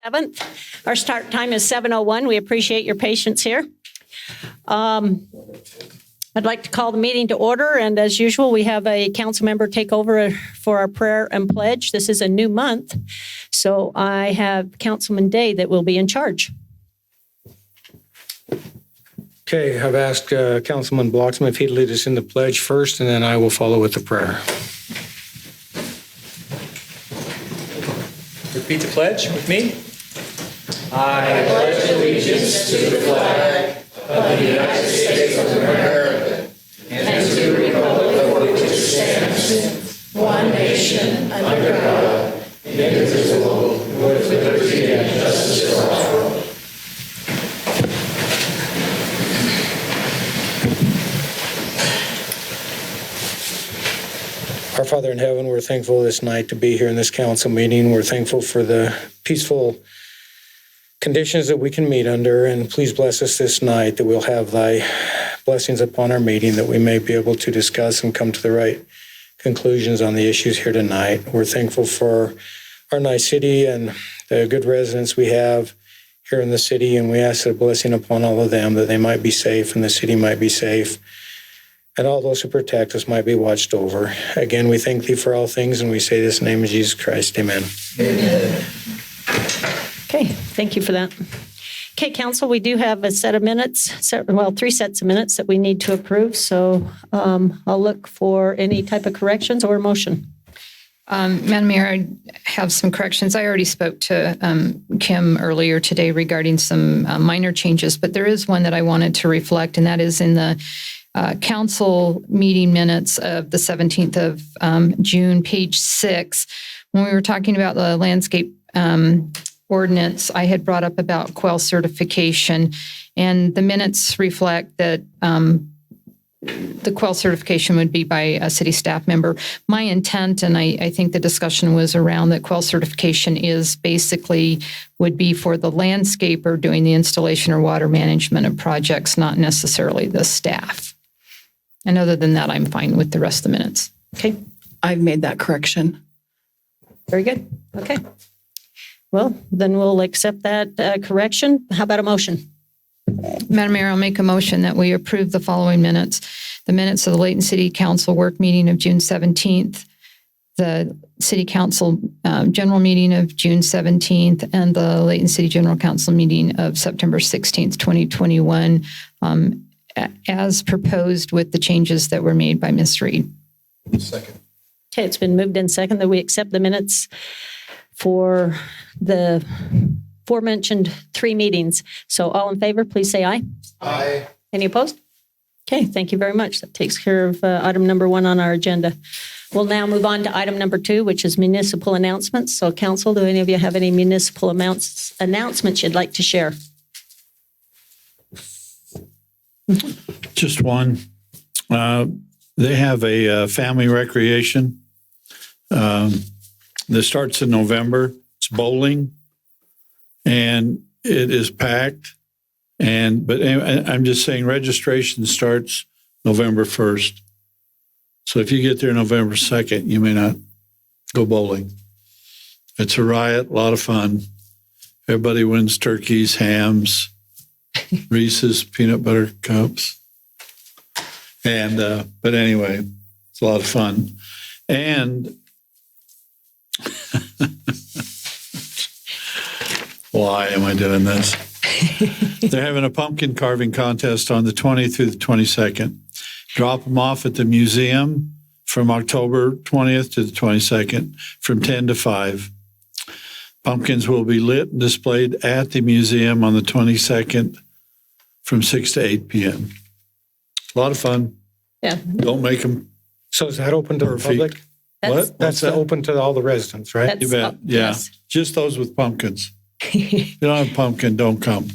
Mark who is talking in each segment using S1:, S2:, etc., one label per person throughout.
S1: 7th. Our start time is 7:01. We appreciate your patience here. I'd like to call the meeting to order, and as usual, we have a council member take over for our prayer and pledge. This is a new month, so I have Councilman Day that will be in charge.
S2: Okay, I've asked Councilman Bloxman if he'd lead us in the pledge first, and then I will follow with the prayer.
S3: Repeat the pledge with me.
S4: I pledge allegiance to the flag of the United States of America and to the republic for which it stands, one nation, under God, indivisible, with liberty and justice for all.
S2: Our Father in heaven, we're thankful this night to be here in this council meeting. We're thankful for the peaceful conditions that we can meet under, and please bless us this night that we'll have thy blessings upon our meeting, that we may be able to discuss and come to the right conclusions on the issues here tonight. We're thankful for our nice city and the good residents we have here in the city, and we ask a blessing upon all of them, that they might be safe and the city might be safe, and all those who protect us might be watched over. Again, we thank thee for all things, and we say this in the name of Jesus Christ. Amen.
S4: Amen.
S1: Okay, thank you for that. Okay, council, we do have a set of minutes, three sets of minutes that we need to approve, so I'll look for any type of corrections or motion.
S5: Madam Mayor, I have some corrections. I already spoke to Kim earlier today regarding some minor changes, but there is one that I wanted to reflect, and that is in the council meeting minutes of the 17th of June, page 6. When we were talking about the landscape ordinance, I had brought up about quail certification, and the minutes reflect that the quail certification would be by a city staff member. My intent, and I think the discussion was around that quail certification is basically would be for the landscaper doing the installation or water management of projects, not necessarily the staff. And other than that, I'm fine with the rest of the minutes.
S1: Okay,
S6: I've made that correction.
S1: very good. Okay. Well, then we'll accept that correction. How about a motion?
S5: Madam Mayor, I'll make a motion that we approve the following minutes. The minutes of the Layton City Council work meeting of June 17th, the City Council general meeting of June 17th, and the Layton City General Council meeting of September 16th, 2021, as proposed with the changes that were made by Ms. Reed.
S4: Second.
S1: Okay, it's been moved in second that we accept the minutes for the aforementioned three meetings. So all in favor, please say aye.
S4: Aye.
S1: Any opposed? Okay, thank you very much. That takes care of item number 1 on our agenda. We'll now move on to item number 2, which is municipal announcements. So council, do any of you have any municipal announcements you'd like to share?
S7: Just one. They have a family recreation that starts in November. It's bowling, and it is packed. But anyway, I'm just saying registration starts November 1st. So if you get there November 2nd, you may not go bowling. It's a riot, a lot of fun. Everybody wins turkeys, hams, Reese's peanut butter cups. But anyway, it's a lot of fun. And why am I doing this? They're having a pumpkin carving contest on the 20th through the 22nd. Drop them off at the museum from October 20th to the 22nd from 10 to 5. Pumpkins will be lit and displayed at the museum on the 22nd from 6 to 8 p.m. A lot of fun.
S1: Yeah.
S7: Don't make them.
S2: So is that open to the public? That's open to all the residents, right?
S7: You bet. Yeah.
S1: Yes.
S7: Just those with pumpkins. If you don't have a pumpkin, don't come.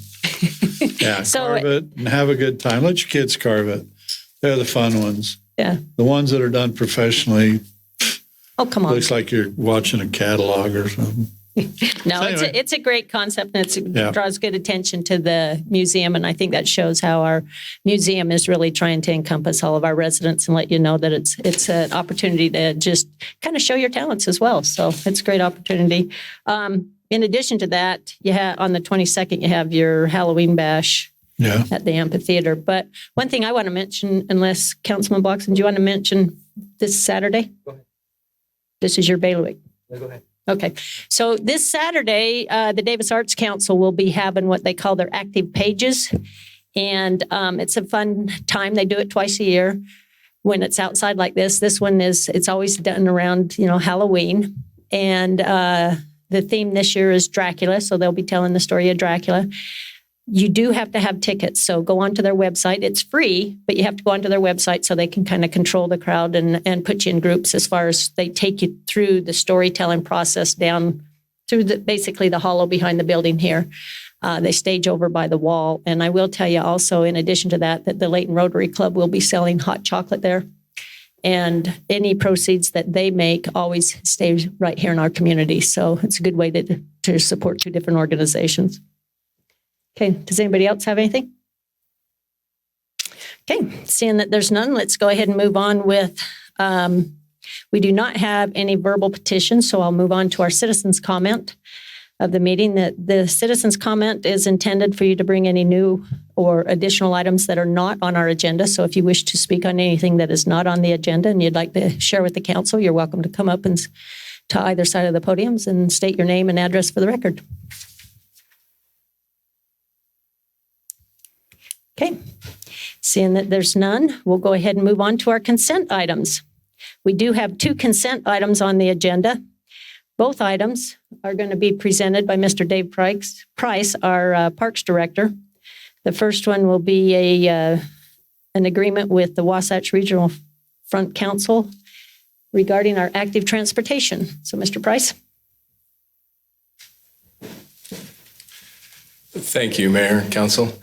S7: Yeah,
S1: So
S7: carve it and have a good time. Let your kids carve it. They're the fun ones.
S1: Yeah.
S7: The ones that are done professionally,
S1: Oh, come on.
S7: looks like you're watching a catalog or something.
S1: No,
S7: So anyway.
S1: it's a great concept, and it draws good attention to the museum, and I think that shows how our museum is really trying to encompass all of our residents and let you know that it's an opportunity to just kind of show your talents as well. So it's a great opportunity. in addition to that, you have on the 22nd, you have your Halloween bash
S7: Yeah.
S1: at the amphitheater. But one thing I want to mention, unless Councilman Bloxon, do you want to mention this Saturday?
S3: Go ahead.
S1: This is your bailiwick.
S3: Yeah, go ahead.
S1: Okay. So this Saturday, the Davis Arts Council will be having what they call their active pages. And it's a fun time. They do it twice a year when it's outside like this. This one it's always done around, Halloween. And the theme this year is Dracula. So they'll be telling the story of Dracula. You do have to have tickets. So go onto their website. It's free, but you have to go onto their website so they can kind of control the crowd and put you in groups as far as they take you through the storytelling process down through basically the hollow behind the building here. They stage over by the wall. And I will tell you also, in addition to that the Layton Rotary Club will be selling hot chocolate there. And any proceeds that they make always stays right here in our community. So it's a good way to support two different organizations. Okay, does anybody else have anything? Okay, seeing that there's none, let's go ahead and move on with, we do not have any verbal petitions, so I'll move on to our citizens' comment of the meeting. The citizens' comment is intended for you to bring any new or additional items that are not on our agenda. So if you wish to speak on anything that is not on the agenda and you'd like to share with the council, you're welcome to come up and to either side of the podiums and state your name and address for the record. Okay, seeing that there's none, we'll go ahead and move on to our consent items. We do have two consent items on the agenda. Both items are going to be presented by Mr. Dave Price, our Parks Director. The first one will be an agreement with the Wasatch Regional Front Council regarding our active transportation. So, Mr. Price.
S8: Thank you, Mayor, Council.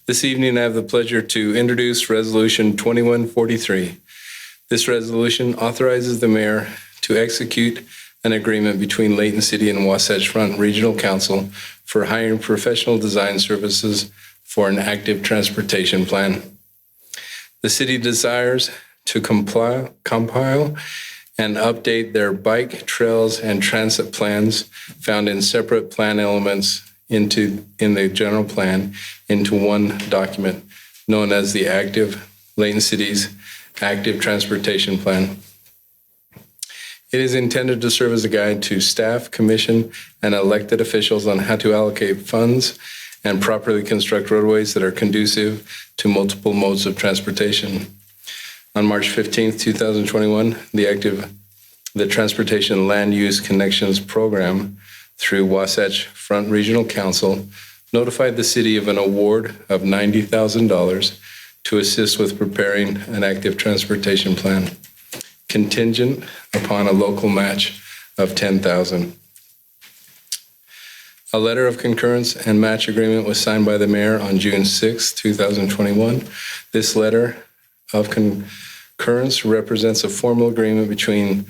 S8: This evening, I have the pleasure to introduce Resolution 2143. This resolution authorizes the mayor to execute an agreement between Layton City and Wasatch Front Regional Council for hiring professional design services for an active transportation plan. The city desires to compile and update their bike, trails, and transit plans found in separate plan elements in the general plan into one document known as the Layton City's Active Transportation Plan. It is intended to serve as a guide to staff, commission, and elected officials on how to allocate funds and properly construct roadways that are conducive to multiple modes of transportation. On March 15th, 2021, the Transportation Land Use Connections Program through Wasatch Front Regional Council notified the city of an award of $90,000 to assist with preparing an active transportation plan, contingent upon a local match of $10,000. A letter of concurrence and match agreement was signed by the mayor on June 6, 2021. This letter of concurrence represents a formal agreement between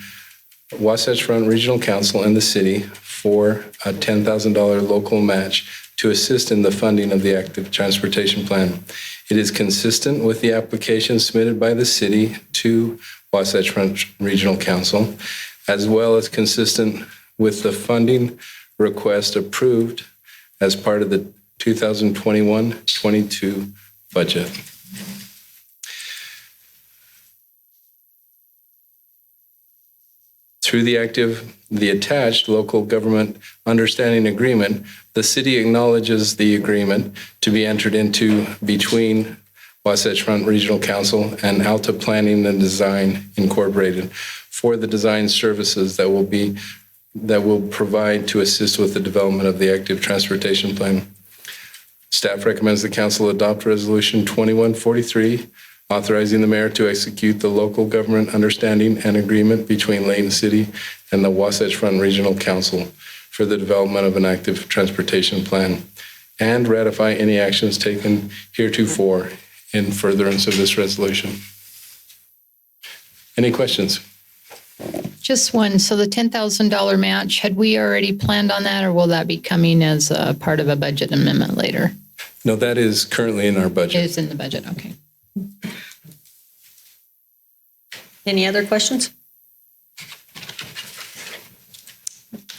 S8: Wasatch Front Regional Council and the city for a $10,000 local match to assist in the funding of the active transportation plan. It is consistent with the application submitted by the city to Wasatch Front Regional Council, as well as consistent with the funding request approved as part of the 2021-22 budget. Through the attached local government understanding agreement, the city acknowledges the agreement to be entered into between Wasatch Front Regional Council and Alta Planning and Design Incorporated for the design services that will provide to assist with the development of the active transportation plan. Staff recommends the council adopt Resolution 2143, authorizing the mayor to execute the local government understanding and agreement between Layton City and the Wasatch Front Regional Council for the development of an active transportation plan, and ratify any actions taken heretofore in furtherance of this resolution. Any questions?
S5: Just one. So the $10,000 match, had we already planned on that, or will that be coming as a part of a budget amendment later?
S8: No, that is currently in our
S5: It
S8: budget.
S5: is in the budget. Okay.
S1: Any other questions?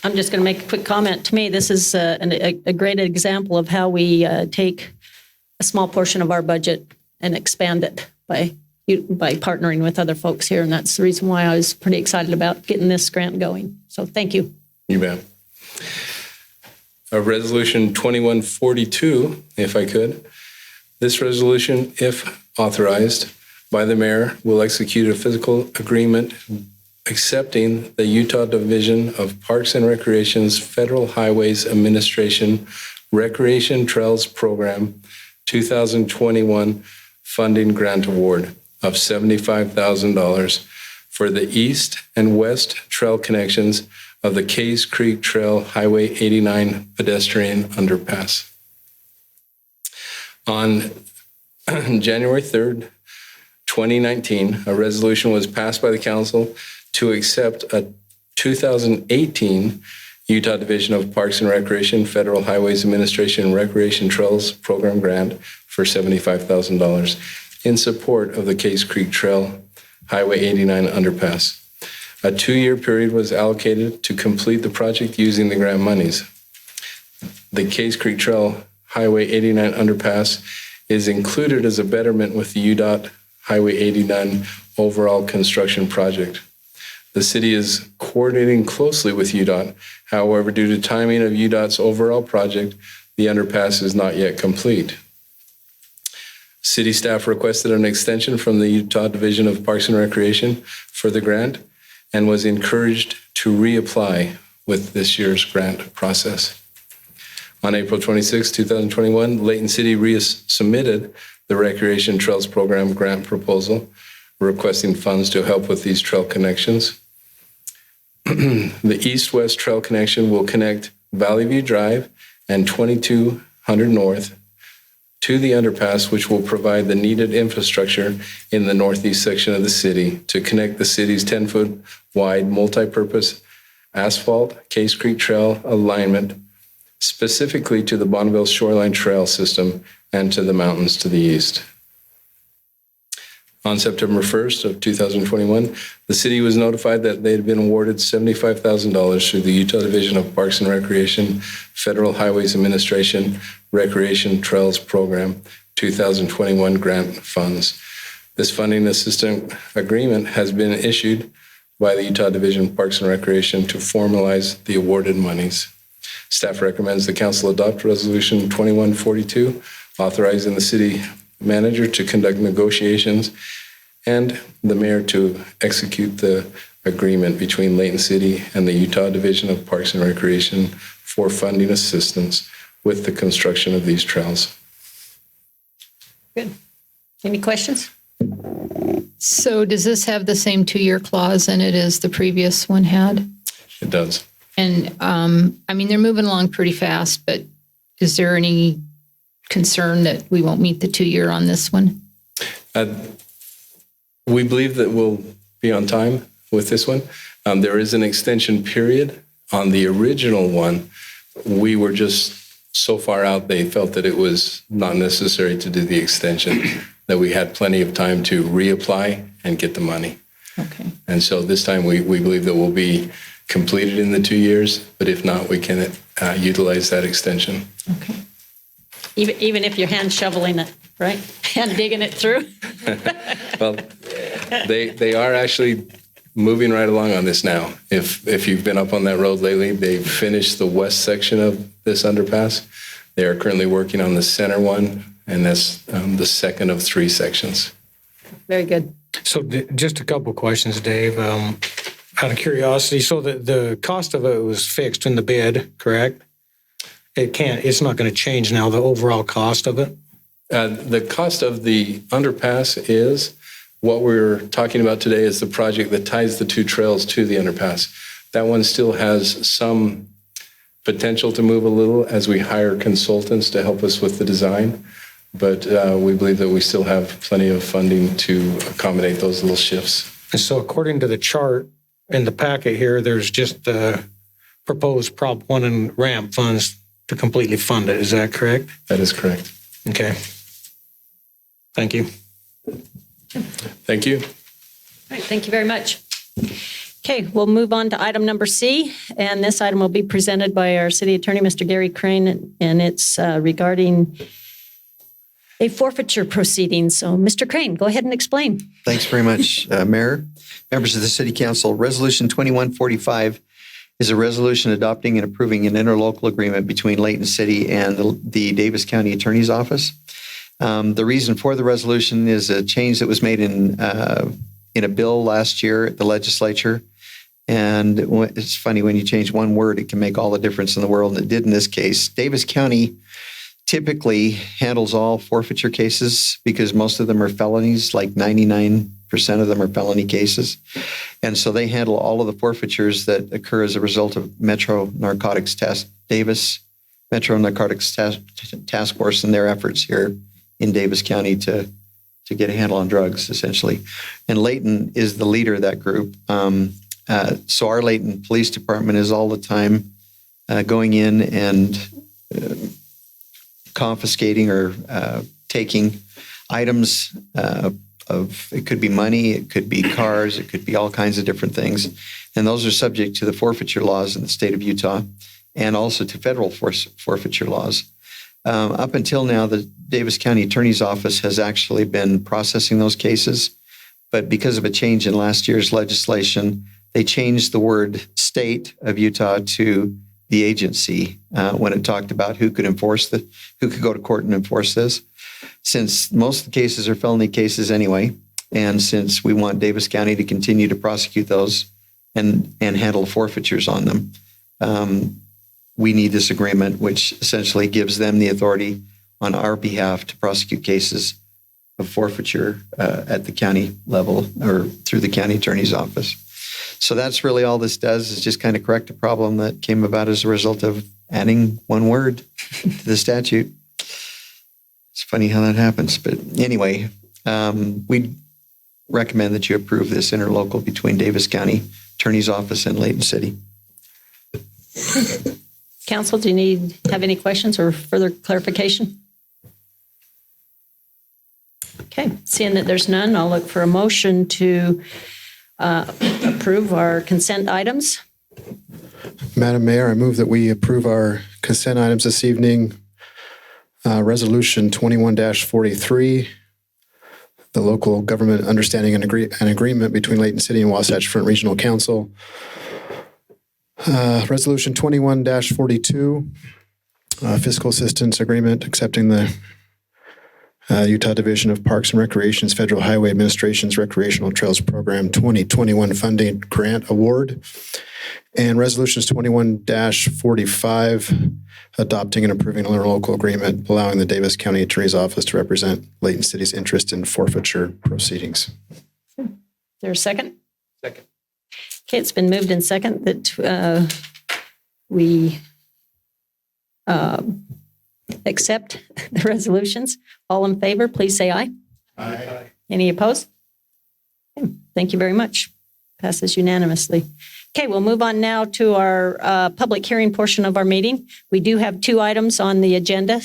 S1: I'm just going to make a quick comment. To me, this is a great example of how we take a small portion of our budget and expand it by partnering with other folks here. And that's the reason why I was pretty excited about getting this grant going. So thank you.
S8: You bet. Resolution 2142, if I could. This resolution, if authorized by the mayor, will execute a physical agreement accepting the Utah Division of Parks and Recreation's Federal Highways Administration Recreation Trails Program 2021 funding grant award of $75,000 for the east and west trail connections of the Case Creek Trail Highway 89 pedestrian underpass. On January 3rd, 2019, a resolution was passed by the council to accept a 2018 Utah Division of Parks and Recreation Federal Highways Administration Recreation Trails Program grant for $75,000 in support of the Case Creek Trail Highway 89 underpass. A 2-year period was allocated to complete the project using the grant monies. The Case Creek Trail Highway 89 underpass is included as a betterment with the UDOT Highway 89 overall construction project. The city is coordinating closely with UDOT. However, due to timing of UDOT's overall project, the underpass is not yet complete. City staff requested an extension from the Utah Division of Parks and Recreation for the grant and was encouraged to reapply with this year's grant process. On April 26, 2021, Layton City resubmitted the Recreation Trails Program grant proposal, requesting funds to help with these trail connections. The east-west trail connection will connect Valley View Drive and 2200 North to the underpass, which will provide the needed infrastructure in the northeast section of the city to connect the city's 10-foot wide multi-purpose asphalt Case Creek Trail alignment specifically to the Bonneville Shoreline Trail system and to the mountains to the east. On September 1st of 2021, the city was notified that they had been awarded $75,000 through the Utah Division of Parks and Recreation Federal Highways Administration Recreation Trails Program 2021 grant funds. This funding assistance agreement has been issued by the Utah Division of Parks and Recreation to formalize the awarded monies. Staff recommends the council adopt Resolution 2142, authorizing the city manager to conduct negotiations and the mayor to execute the agreement between Layton City and the Utah Division of Parks and Recreation for funding assistance with the construction of these trails.
S1: Good. Any questions?
S5: So does this have the same 2-year clause in it as the previous one had?
S8: It does.
S5: And I mean, they're moving along pretty fast, but is there any concern that we won't meet the 2-year on this one?
S8: We believe that we'll be on time with this one. There is an extension period on the original one. We were just so far out, they felt that it was not necessary to do the extension, that we had plenty of time to reapply and get the money.
S5: Okay.
S8: And so this time we believe that we'll be completed in the 2 years, but if not, we can utilize that extension.
S5: Okay.
S1: Even if you're hand shoveling it, right? Hand digging it through?
S8: Well, they are actually moving right along on this now. If you've been up on that road lately, they've finished the west section of this underpass. They are currently working on the center one, and that's the second of 3 sections.
S1: Very good.
S2: So just a couple of questions, Dave. Out of curiosity, so the cost of it was fixed in the bid, correct? It's not going to change now, the overall cost of it?
S8: The cost of the underpass is, what we're talking about today is the project that ties the 2 trails to the underpass. That one still has some potential to move a little as we hire consultants to help us with the design. But we believe that we still have plenty of funding to accommodate those little shifts.
S2: And so according to the chart in the packet here, there's just the proposed Prop 1 and ramp funds to completely fund it. Is that correct?
S8: That is correct.
S2: Okay. Thank you.
S8: Thank you.
S1: All right, thank you very much. Okay, we'll move on to item number C, and this item will be presented by our city attorney, Mr. Gary Crane, and it's regarding a forfeiture proceeding. So, Mr. Crane, go ahead and explain.
S3: Thanks very much, Mayor. Members of the City Council, Resolution 2145 is a resolution adopting and approving an interlocal agreement between Layton City and the Davis County Attorney's Office. The reason for the resolution is a change that was made in a bill last year at the legislature. And it's funny, when you change one word, it can make all the difference in the world, and it did in this case. Davis County typically handles all forfeiture cases because most of them are felonies, like 99% of them are felony cases. And so they handle all of the forfeitures that occur as a result of Davis Metro Narcotics Task Force and their efforts here in Davis County to get a handle on drugs, essentially. And Layton is the leader of that group. So our Layton Police Department is all the time going in and confiscating or taking items it could be money, it could be cars, it could be all kinds of different things. And those are subject to the forfeiture laws in the state of Utah and also to federal forfeiture laws. Up until now, the Davis County Attorney's Office has actually been processing those cases. But because of a change in last year's legislation, they changed the word state of Utah to the agency when it talked about who could go to court and enforce this. Since most of the cases are felony cases anyway, and since we want Davis County to continue to prosecute those and handle forfeitures on them, we need this agreement, which essentially gives them the authority on our behalf to prosecute cases of forfeiture at the county level or through the county attorney's office. So that's really all this does, is just kind of correct a problem that came about as a result of adding one word to the statute. It's funny how that happens. But anyway, we recommend that you approve this interlocal between Davis County Attorney's Office and Layton City.
S1: Council, do you have any questions or further clarification? Okay, seeing that there's none, I'll look for a motion to approve our consent items.
S9: Madam Mayor, I move that we approve our consent items this evening. Resolution 21-43, the local government understanding and agreement between Layton City and Wasatch Front Regional Council. Resolution 21-42, fiscal assistance agreement accepting the Utah Division of Parks and Recreation's Federal Highway Administration's Recreational Trails Program 2021 funding grant award. And resolutions 21-45, adopting and approving an interlocal agreement allowing the Davis County Attorney's Office to represent Layton City's interest in forfeiture proceedings.
S1: Is there a second?
S8: Second.
S1: Okay, it's been moved in second that we accept the resolutions. All in favor, please say aye.
S8: Aye.
S1: Any opposed? Okay, thank you very much. Passes unanimously. Okay, we'll move on now to our public hearing portion of our meeting. We do have 2 items on the agenda.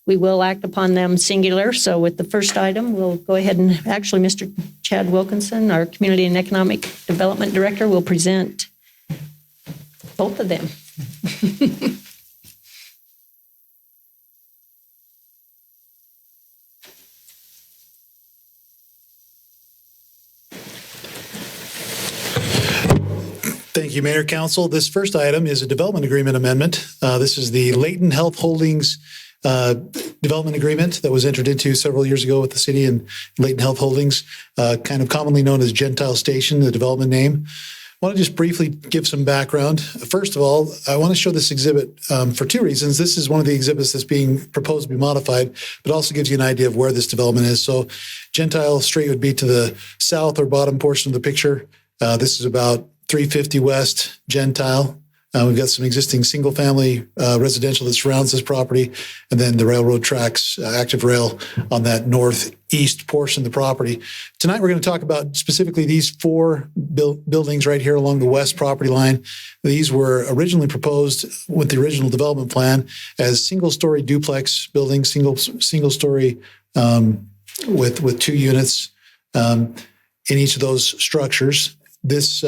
S1: We will act upon them singular. So with the first item, we'll go ahead and actually Mr. Chad Wilkinson, our Community and Economic Development Director, will present both of them.
S10: Thank you, Mayor, Council. This first item is a development agreement amendment. This is the Layton Health Holdings development agreement that was entered into several years ago with the city and Layton Health Holdings, kind of commonly known as Gentile Station, the development name. I want to just briefly give some background. First of all, I want to show this exhibit for 2 reasons. This is one of the exhibits that's being proposed to be modified, but also gives you an idea of where this development is. So Gentile Street would be to the south or bottom portion of the picture. This is about 350 West Gentile. We've got some existing single-family residential that surrounds this property, and then the railroad tracks, active rail on that northeast portion of the property. Tonight, we're going to talk about specifically these 4 buildings right here along the west property line. These were originally proposed with the original development plan as single-story duplex buildings, single-story with 2 units in each of those structures. This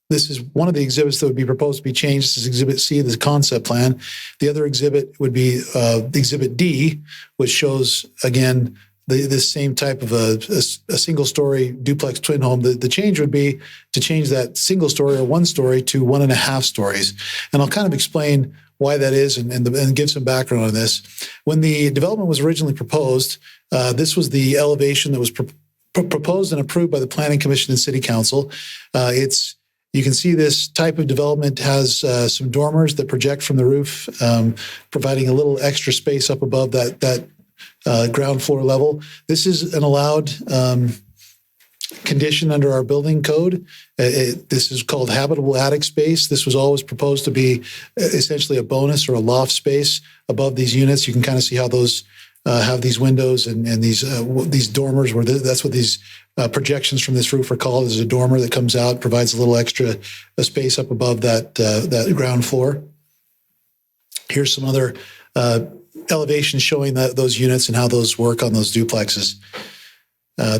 S10: this is one of the exhibits that would be proposed to be changed. This is Exhibit C, the concept plan. The other exhibit would be Exhibit D, which shows, again, this same type of a single-story duplex twin home. The change would be to change that single story or one story to 1.5 stories. And I'll kind of explain why that is and give some background on this. When the development was originally proposed, this was the elevation that was proposed and approved by the Planning Commission and City Council. You can see this type of development has some dormers that project from the roof, providing a little extra space up above that ground floor level. This is an allowed condition under our building code. This is called habitable attic space. This was always proposed to be essentially a bonus or a loft space above these units. You can kind of see how those have these windows and these dormers, where that's what these projections from this roof are called. Is a dormer that comes out, provides a little extra space up above that ground floor. Here's some other elevations showing those units and how those work on those duplexes.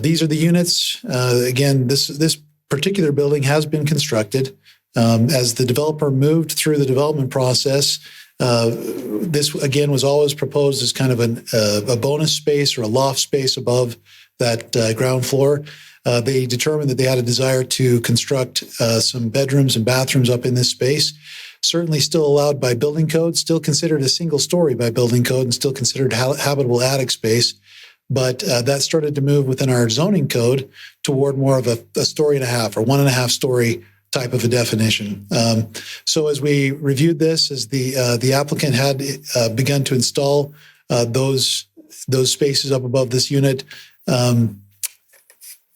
S10: These are the units. Again, this particular building has been constructed. As the developer moved through the development process, this, again, was always proposed as kind of a bonus space or a loft space above that ground floor. They determined that they had a desire to construct some bedrooms and bathrooms up in this space. Certainly still allowed by building code, still considered a single story by building code, and still considered habitable attic space. But that started to move within our zoning code toward more of a story and a half or 1.5 story type of a definition. So as we reviewed this, as the applicant had begun to install those spaces up above this unit,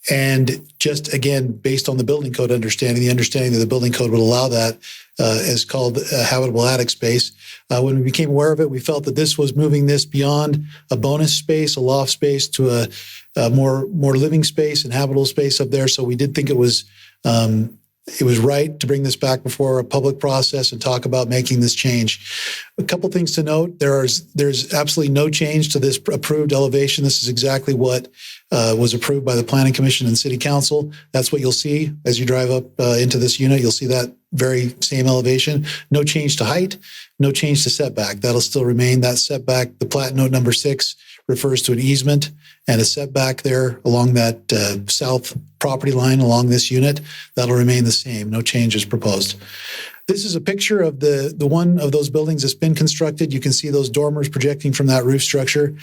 S10: and just, again, based on the building code understanding, the understanding that the building code would allow that is called a habitable attic space. When we became aware of it, we felt that this was moving this beyond a bonus space, a loft space, to a more living space and habitable space up there. So we did think it was right to bring this back before a public process and talk about making this change. A couple things to note: there's absolutely no change to this approved elevation. This is exactly what was approved by the Planning Commission and City Council. That's what you'll see as you drive up into this unit. You'll see that very same elevation. No change to height, no change to setback. That'll still remain. That setback, the plat note number 6, refers to an easement and a setback there along that south property line along this unit. That'll remain the same. No change is proposed. This is a picture of the one of those buildings that's been constructed. You can see those dormers projecting from that roof structure.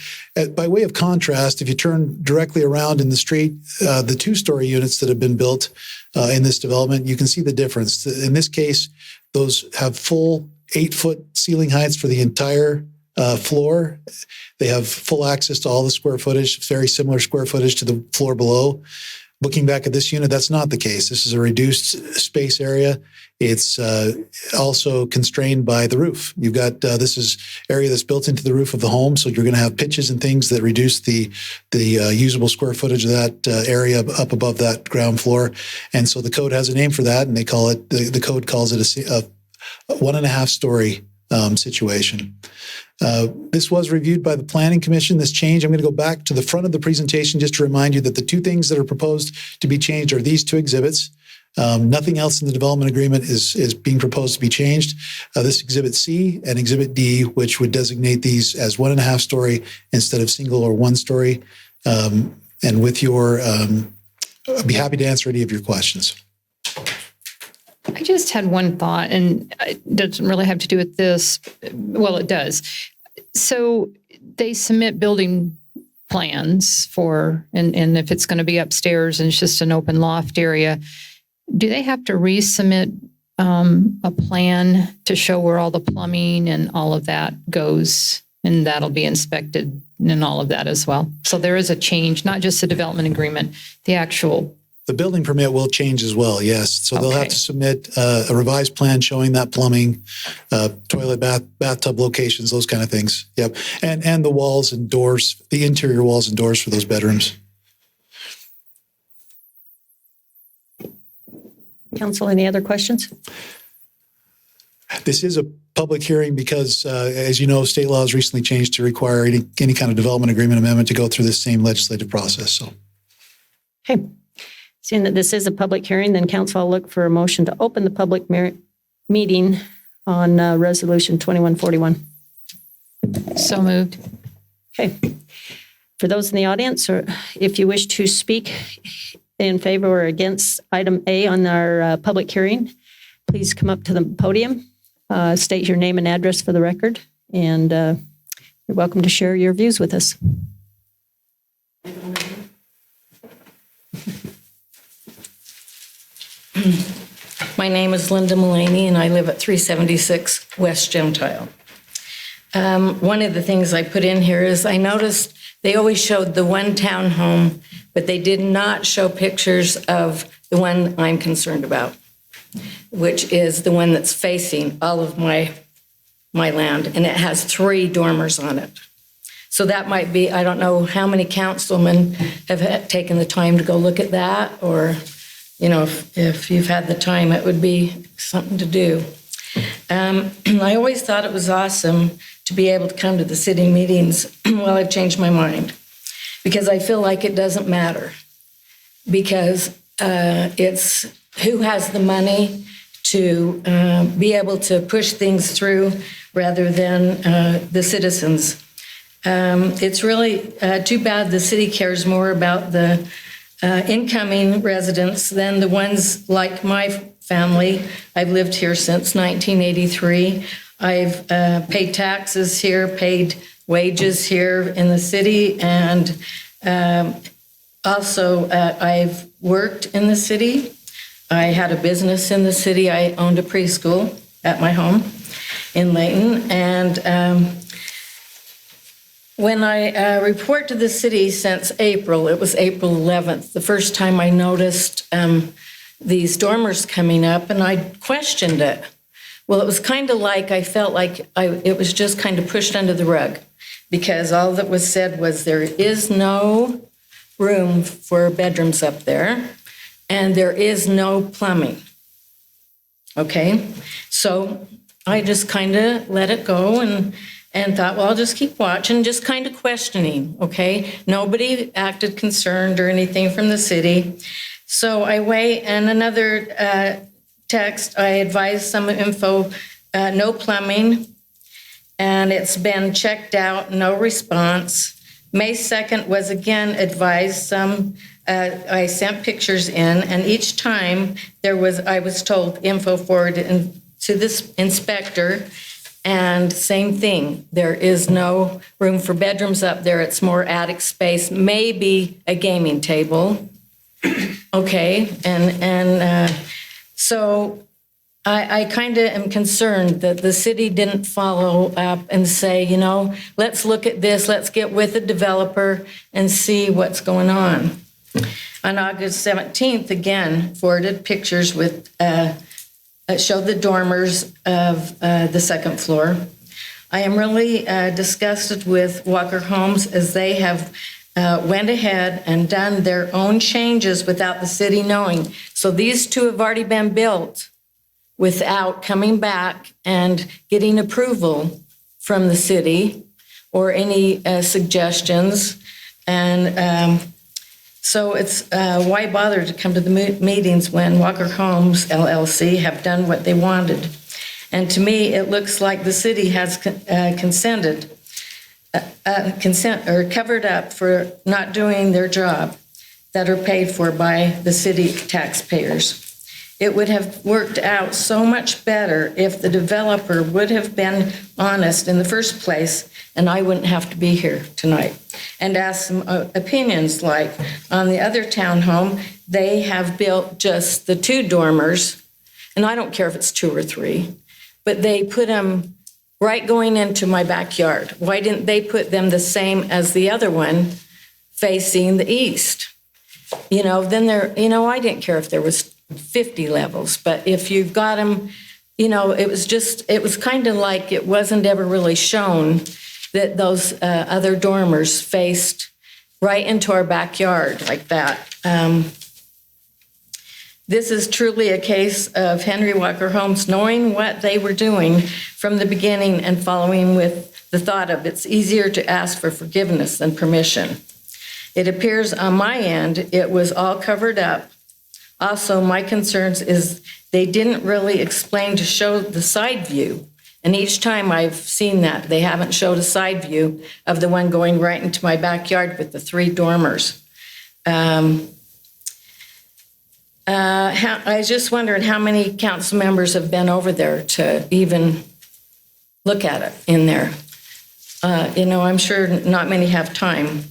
S10: By way of contrast, if you turn directly around in the street, the 2-story units that have been built in this development, you can see the difference. In this case, those have full 8-foot ceiling heights for the entire floor. They have full access to all the square footage, very similar square footage to the floor below. Looking back at this unit, that's not the case. This is a reduced space area. It's also constrained by the roof. You've got this is area that's built into the roof of the home, so you're going to have pitches and things that reduce the usable square footage of that area up above that ground floor. And so the code has a name for that, and they call it the code calls it a 1.5 story situation. This was reviewed by the Planning Commission, this change. I'm going to go back to the front of the presentation just to remind you that the 2 things that are proposed to be changed are these 2 exhibits. Nothing else in the development agreement is being proposed to be changed. This Exhibit C and Exhibit D, which would designate these as 1.5 story instead of single or 1 story. And with your, I'd be happy to answer any of your questions.
S5: I just had one thought, and it doesn't really have to do with this. Well, it does. So they submit building plans for, and if it's going to be upstairs and it's just an open loft area, do they have to resubmit a plan to show where all the plumbing and all of that goes? And that'll be inspected and all of that as well. So there is a change, not just the development agreement, the actual.
S10: The building permit will change as well, yes. So they'll have to submit a revised plan showing that plumbing, toilet, bathtub locations, those kind of things. Yep. And the walls and doors, the interior walls and doors for those bedrooms.
S1: Council, any other questions?
S10: This is a public hearing because, as you know, state law has recently changed to require any kind of development agreement amendment to go through this same legislative process. So,
S1: okay. Seeing that this is a public hearing, then council, I'll look for a motion to open the public meeting on Resolution 2141.
S5: So moved.
S1: Okay. For those in the audience, or if you wish to speak in favor or against item A on our public hearing, please come up to the podium, state your name and address for the record, and you're welcome to share your views with us.
S11: My name is Linda Mullaney, and I live at 376 West Gentile. One of the things I put in here is I noticed they always showed the one townhome, but they did not show pictures of the one I'm concerned about, which is the one that's facing all of my land, and it has 3 dormers on it. So that might be, I don't know how many councilmen have taken the time to go look at that, or, you know, if you've had the time, it would be something to do. I always thought it was awesome to be able to come to the city meetings. Well, I've changed my mind because I feel like it doesn't matter, because it's who has the money to be able to push things through rather than the citizens. It's really too bad the city cares more about the incoming residents than the ones like my family. I've lived here since 1983. I've paid taxes here, paid wages here in the city, and also I've worked in the city. I had a business in the city. I owned a preschool at my home in Layton, and when I report to the city since April, it was April 11th, the first time I noticed these dormers coming up, and I questioned it. Well, it was kind of like I felt like it was just kind of pushed under the rug, because all that was said was there is no room for bedrooms up there, and there is no plumbing. Okay, so I just kind of let it go and thought, well, I'll just keep watching, just kind of questioning, okay? Nobody acted concerned or anything from the city. So I wait, and another text, I advised some info, no plumbing, and it's been checked out, no response. May 2nd was again advised, some, I sent pictures in, and each time I was told info forwarded to this inspector, and same thing, there is no room for bedrooms up there. It's more attic space, maybe a gaming table. Okay, and so I kind of am concerned that the city didn't follow up and say, you know, let's look at this, let's get with the developer and see what's going on. On August 17th, again, forwarded pictures with showed the dormers of the second floor. I am really disgusted with Walker Homes, as they have went ahead and done their own changes without the city knowing. So these 2 have already been built without coming back and getting approval from the city or any suggestions. And so it's why bother to come to the meetings when Walker Homes LLC have done what they wanted. And to me, it looks like the city has covered up for not doing their job that are paid for by the city taxpayers. It would have worked out so much better if the developer would have been honest in the first place, and I wouldn't have to be here tonight. And ask some opinions, like on the other townhome, they have built just the 2 dormers, and I don't care if it's 2 or 3, but they put them right going into my backyard. Why didn't they put them the same as the other one facing the east? You know, then I didn't care if there was 50 levels, but if you've got them, you know, it was kind of like it wasn't ever really shown that those other dormers faced right into our backyard like that. This is truly a case of Henry Walker Homes knowing what they were doing from the beginning and following with the thought of it's easier to ask for forgiveness than permission. It appears on my end it was all covered up Also, my concerns is they didn't really explain to show the side view. And each time I've seen that, they haven't showed a side view of the one going right into my backyard with the 3 dormers. I was just wondering how many council members have been over there to even look at it in there. I'm sure not many have time.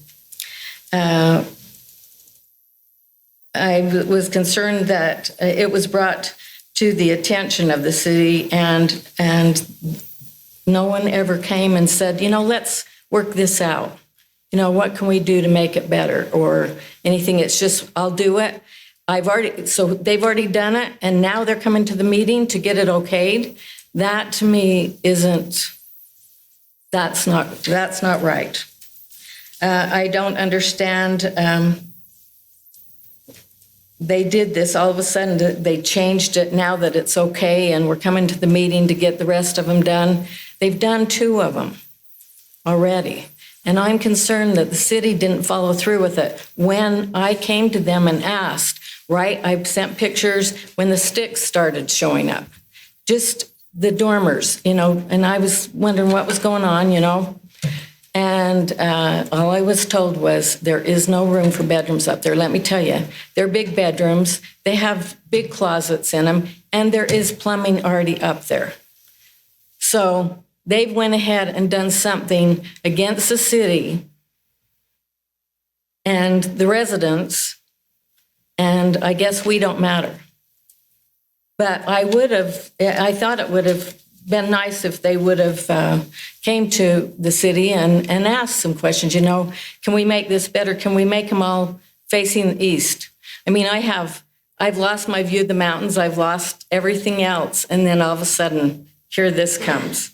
S11: I was concerned that it was brought to the attention of the city and no one ever came and said, let's work this out. What can we do to make it better or anything? It's just, I'll do it. So they've already done it and now they're coming to the meeting to get it okayed. That to me that's not right. I don't understand. They did this, all of a sudden they changed it now that it's okay and we're coming to the meeting to get the rest of them done. They've done 2 of them already. And I'm concerned that the city didn't follow through with it. When I came to them and asked, right, I sent pictures when the sticks started showing up. Just the dormers, and I was wondering what was going on, And all I was told was there is no room for bedrooms up there. Let me tell you, they're big bedrooms. They have big closets in them, and there is plumbing already up there. So they've went ahead and done something against the city and the residents, and I guess we don't matter. But I thought it would have been nice if they would have came to the city and asked some questions. Can we make this better? Can we make them all facing east? I mean, I've lost my view of the mountains. I've lost everything else. And then all of a sudden, here this comes.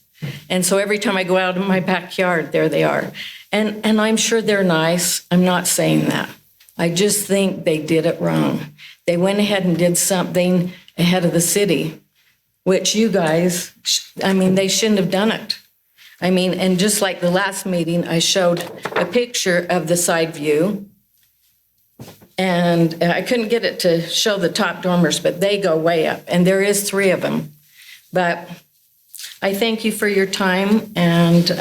S11: And so every time I go out in my backyard, there they are. And I'm sure they're nice. I'm not saying that. I just think they did it wrong. They went ahead and did something ahead of the city, which you guys, they shouldn't have done it. And just like the last meeting, I showed a picture of the side view, and I couldn't get it to show the top dormers, but they go way up, and there is 3 of them. But I thank you for your time, and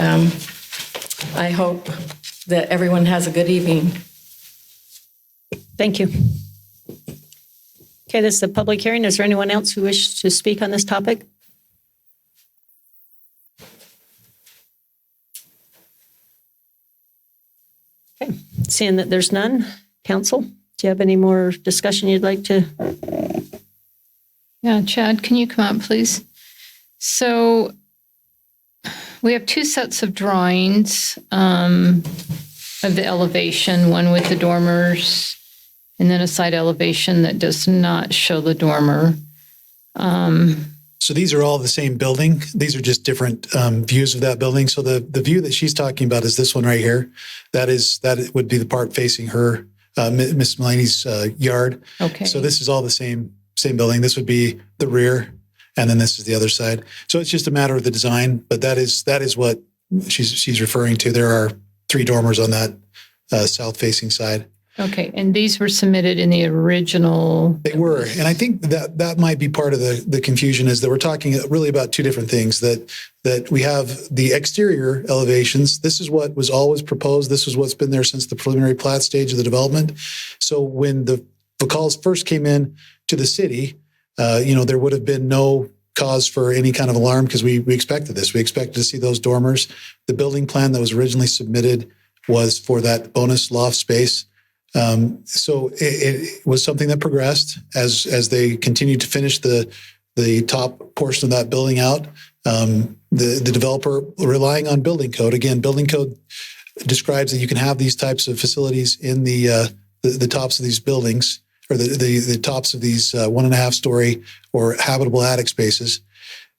S11: I hope that everyone has a good evening.
S1: Thank you. Okay, this is a public hearing. Is there anyone else who wishes to speak on this topic? Okay, seeing that there's none, council, do you have any more discussion you'd like to?
S5: Yeah, Chad, can you come up, please? So we have 2 sets of drawings of the elevation, one with the dormers and then a side elevation that does not show the dormer.
S10: So these are all the same building. These are just different views of that building. So the view that she's talking about is this one right here. That would be the part facing her, Miss Mulaney's yard.
S5: Okay.
S10: So this is all the same building. This would be the rear, and then this is the other side. So it's just a matter of the design, but that is what she's referring to. There are 3 dormers on that south facing side.
S5: Okay, and these were submitted in the original?
S10: They were, and I think that might be part of the confusion is that we're talking really about 2 different things, that we have the exterior elevations. This is what was always proposed. This is what's been there since the preliminary plat stage of the development. So when the calls first came in to the city, there would have been no cause for any kind of alarm because we expected this. We expected to see those dormers. The building plan that was originally submitted was for that bonus loft space. So it was something that progressed as they continued to finish the top portion of that building out. The developer relying on building code. Again, building code describes that you can have these types of facilities in the tops of these buildings or the tops of these 1.5-story or habitable attic spaces.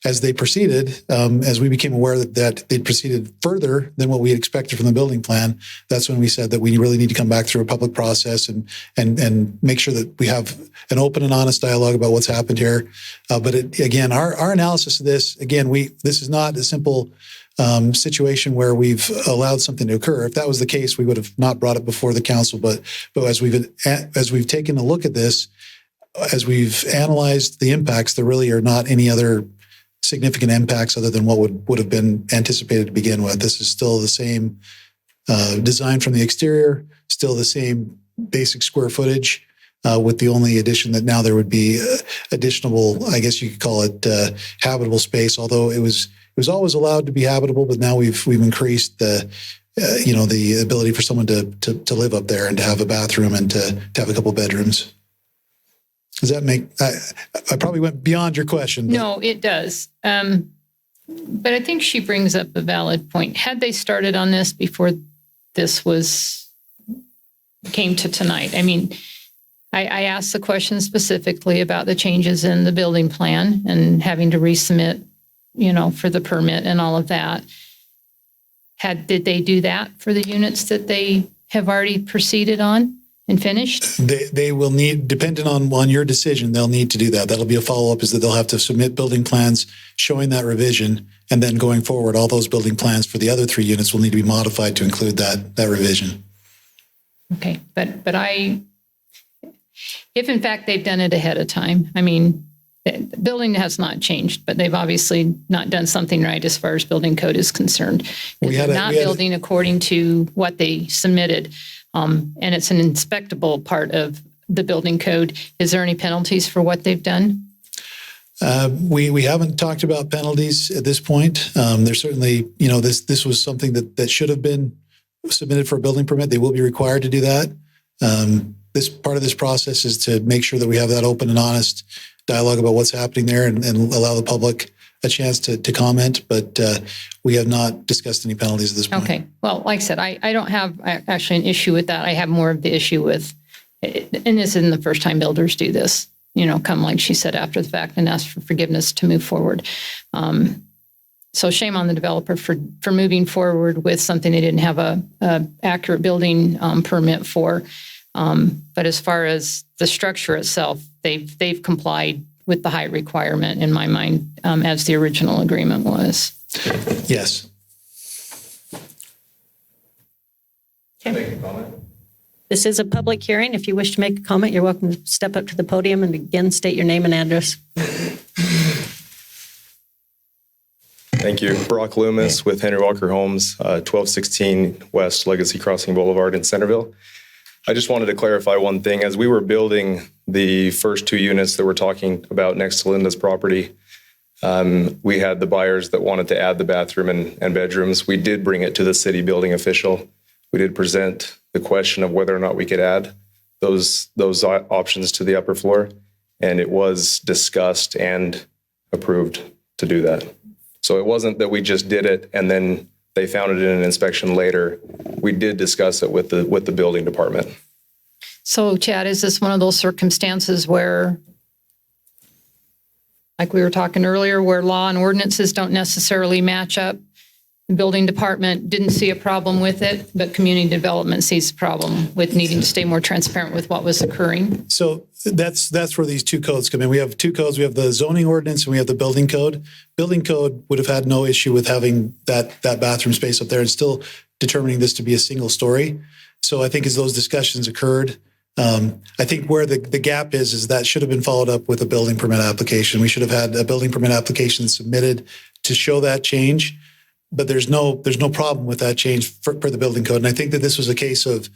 S10: As they proceeded, as we became aware that they'd proceeded further than what we had expected from the building plan, that's when we said that we really need to come back through a public process and make sure that we have an open and honest dialogue about what's happened here. But again, our analysis of this, again, this is not a simple situation where we've allowed something to occur. If that was the case, we would have not brought it before the council. But as we've taken a look at this, as we've analyzed the impacts, there really are not any other significant impacts other than what would have been anticipated to begin with. This is still the same design from the exterior, still the same basic square footage, with the only addition that now there would be additional, I guess you could call it habitable space, although it was always allowed to be habitable, but now we've increased the ability for someone to live up there and to have a bathroom and to have a couple bedrooms. Does that make, I probably went beyond your question.
S5: No, it does. But I think she brings up a valid point. Had they started on this before this came to tonight? I mean, I asked the question specifically about the changes in the building plan and having to resubmit, for the permit and all of that. Did they do that for the units that they have already proceeded on and finished?
S10: They will need, depending on your decision, they'll need to do that. That'll be a follow-up, is that they'll have to submit building plans showing that revision, and then going forward, all those building plans for the other 3 units will need to be modified to include that revision.
S5: Okay, but if in fact they've done it ahead of time, I mean, the building has not changed, but they've obviously not done something right as far as building code is concerned. They're not building according to what they submitted, and it's an inspectable part of the building code. Is there any penalties for what they've done?
S10: We haven't talked about penalties at this point. There's certainly, this was something that should have been submitted for a building permit. They will be required to do that. This part of this process is to make sure that we have that open and honest dialogue about what's happening there and allow the public a chance to comment. But we have not discussed any penalties at this point.
S5: Okay. Well, like I said, I don't have actually an issue with that. I have more of the issue with, and this isn't the first time builders do this, come, like she said, after the fact and ask for forgiveness to move forward. So shame on the developer for moving forward with something they didn't have a accurate building permit for. But as far as the structure itself, they've complied with the height requirement in my mind, as the original agreement was.
S10: Yes.
S1: Okay. This is a public hearing. If you wish to make a comment, you're welcome to step up to the podium and again state your name and address.
S12: Thank you. Brock Loomis with Henry Walker Homes, 1216 West Legacy Crossing Boulevard in Centerville. I just wanted to clarify one thing. As we were building the first 2 units that we're talking about next to Linda's property, we had the buyers that wanted to add the bathroom and bedrooms. We did bring it to the city building official. We did present the question of whether or not we could add those options to the upper floor, and it was discussed and approved to do that. So it wasn't that we just did it and then they found it in an inspection later. We did discuss it with the building department.
S5: So, Chad, is this one of those circumstances where, like we were talking earlier, where law and ordinances don't necessarily match up? The building department didn't see a problem with it, but community development sees a problem with needing to stay more transparent with what was occurring.
S10: So that's where these 2 codes come in. We have 2 codes. We have the zoning ordinance and we have the building code. Building code would have had no issue with having that bathroom space up there and still determining this to be a single story. So I think as those discussions occurred, I think where the gap is that should have been followed up with a building permit application. We should have had a building permit application submitted to show that change. But there's no problem with that change for the building code. And I think that this was a case of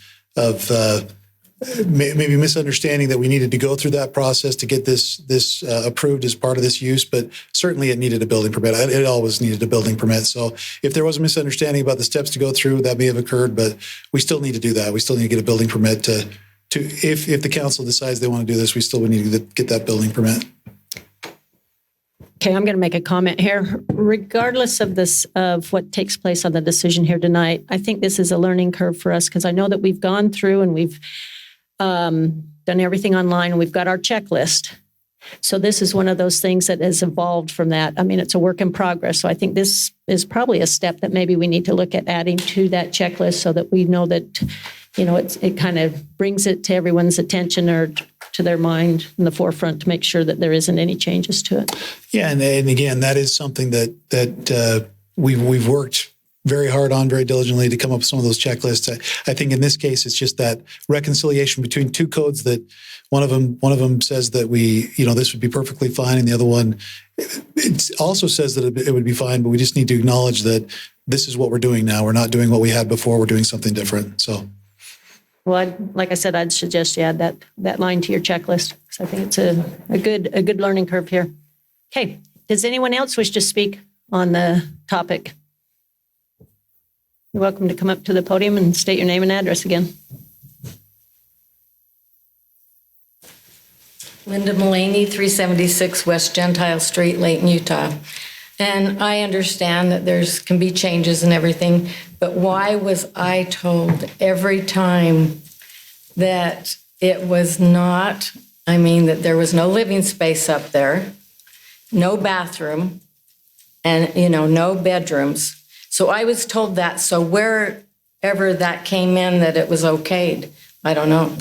S10: maybe misunderstanding that we needed to go through that process to get this approved as part of this use. But certainly it needed a building permit. It always needed a building permit. So if there was a misunderstanding about the steps to go through, that may have occurred. But we still need to do that. We still need to get a building permit to if the council decides they want to do this, we still would need to get that building permit.
S1: Okay, I'm going to make a comment here. Regardless of what takes place on the decision here tonight, I think this is a learning curve for us because I know that we've gone through and we've done everything online and we've got our checklist. So this is one of those things that has evolved from that. I mean, it's a work in progress. So I think this is probably a step that maybe we need to look at adding to that checklist so that we know that, it kind of brings it to everyone's attention or to their mind in the forefront to make sure that there isn't any changes to it.
S10: Yeah, and again, that is something that we've worked very hard on, very diligently to come up with some of those checklists. I think in this case, it's just that reconciliation between two codes that one of them says that this would be perfectly fine, and the other one, it also says that it would be fine, but we just need to acknowledge that this is what we're doing now. We're not doing what we had before. We're doing something different. So,
S1: Well, like I said, I'd suggest you add that line to your checklist, because I think it's a good learning curve here. Okay, does anyone else wish to speak on the topic? You're welcome to come up to the podium and state your name and address again.
S11: Linda Mullaney, 376 West Gentile Street, Layton, Utah. And I understand that can be changes and everything, but why was I told every time that it was not, that there was no living space up there, no bathroom, and, no bedrooms. So I was told that. So wherever that came in, that it was okayed, I don't know.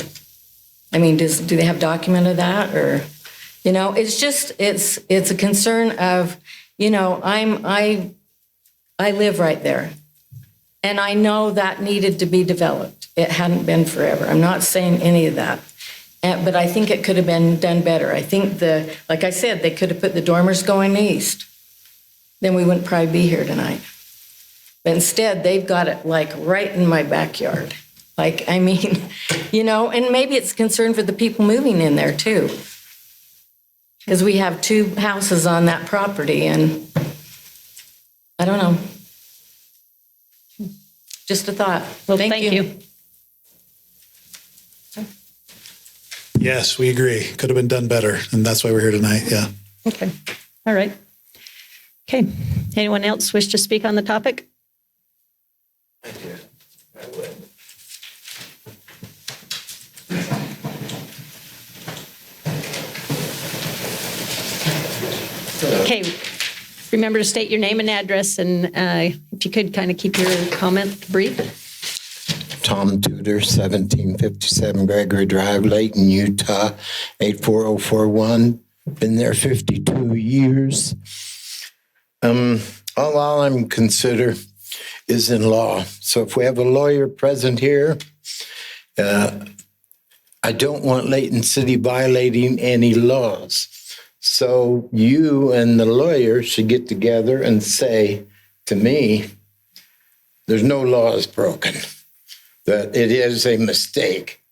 S11: Do they have document of that, or, it's just, it's a concern of, I live right there, and I know that needed to be developed. It hadn't been forever. I'm not saying any of that, but I think it could have been done better. I think like I said, they could have put the dormers going east. Then we wouldn't probably be here tonight. But instead, they've got it like right in my backyard. And maybe it's concern for the people moving in there too. Because we have 2 houses on that property, and I don't know. Just a thought.
S1: Well, thank you.
S10: Yes, we agree. Could have been done better, and that's why we're here tonight. Yeah.
S1: Okay. All right. Okay. Anyone else wish to speak on the topic?
S4: I do. I would.
S1: Okay. Remember to state your name and address, and if you could kind of keep your comment brief.
S13: Tom Tudor, 1757 Gregory Drive, Layton, Utah, 84041. Been there 52 years. All I'm consider is in law. So if we have a lawyer present here, I don't want Layton City violating any laws. So you and the lawyer should get together and say to me, there's no laws broken, that it is a mistake.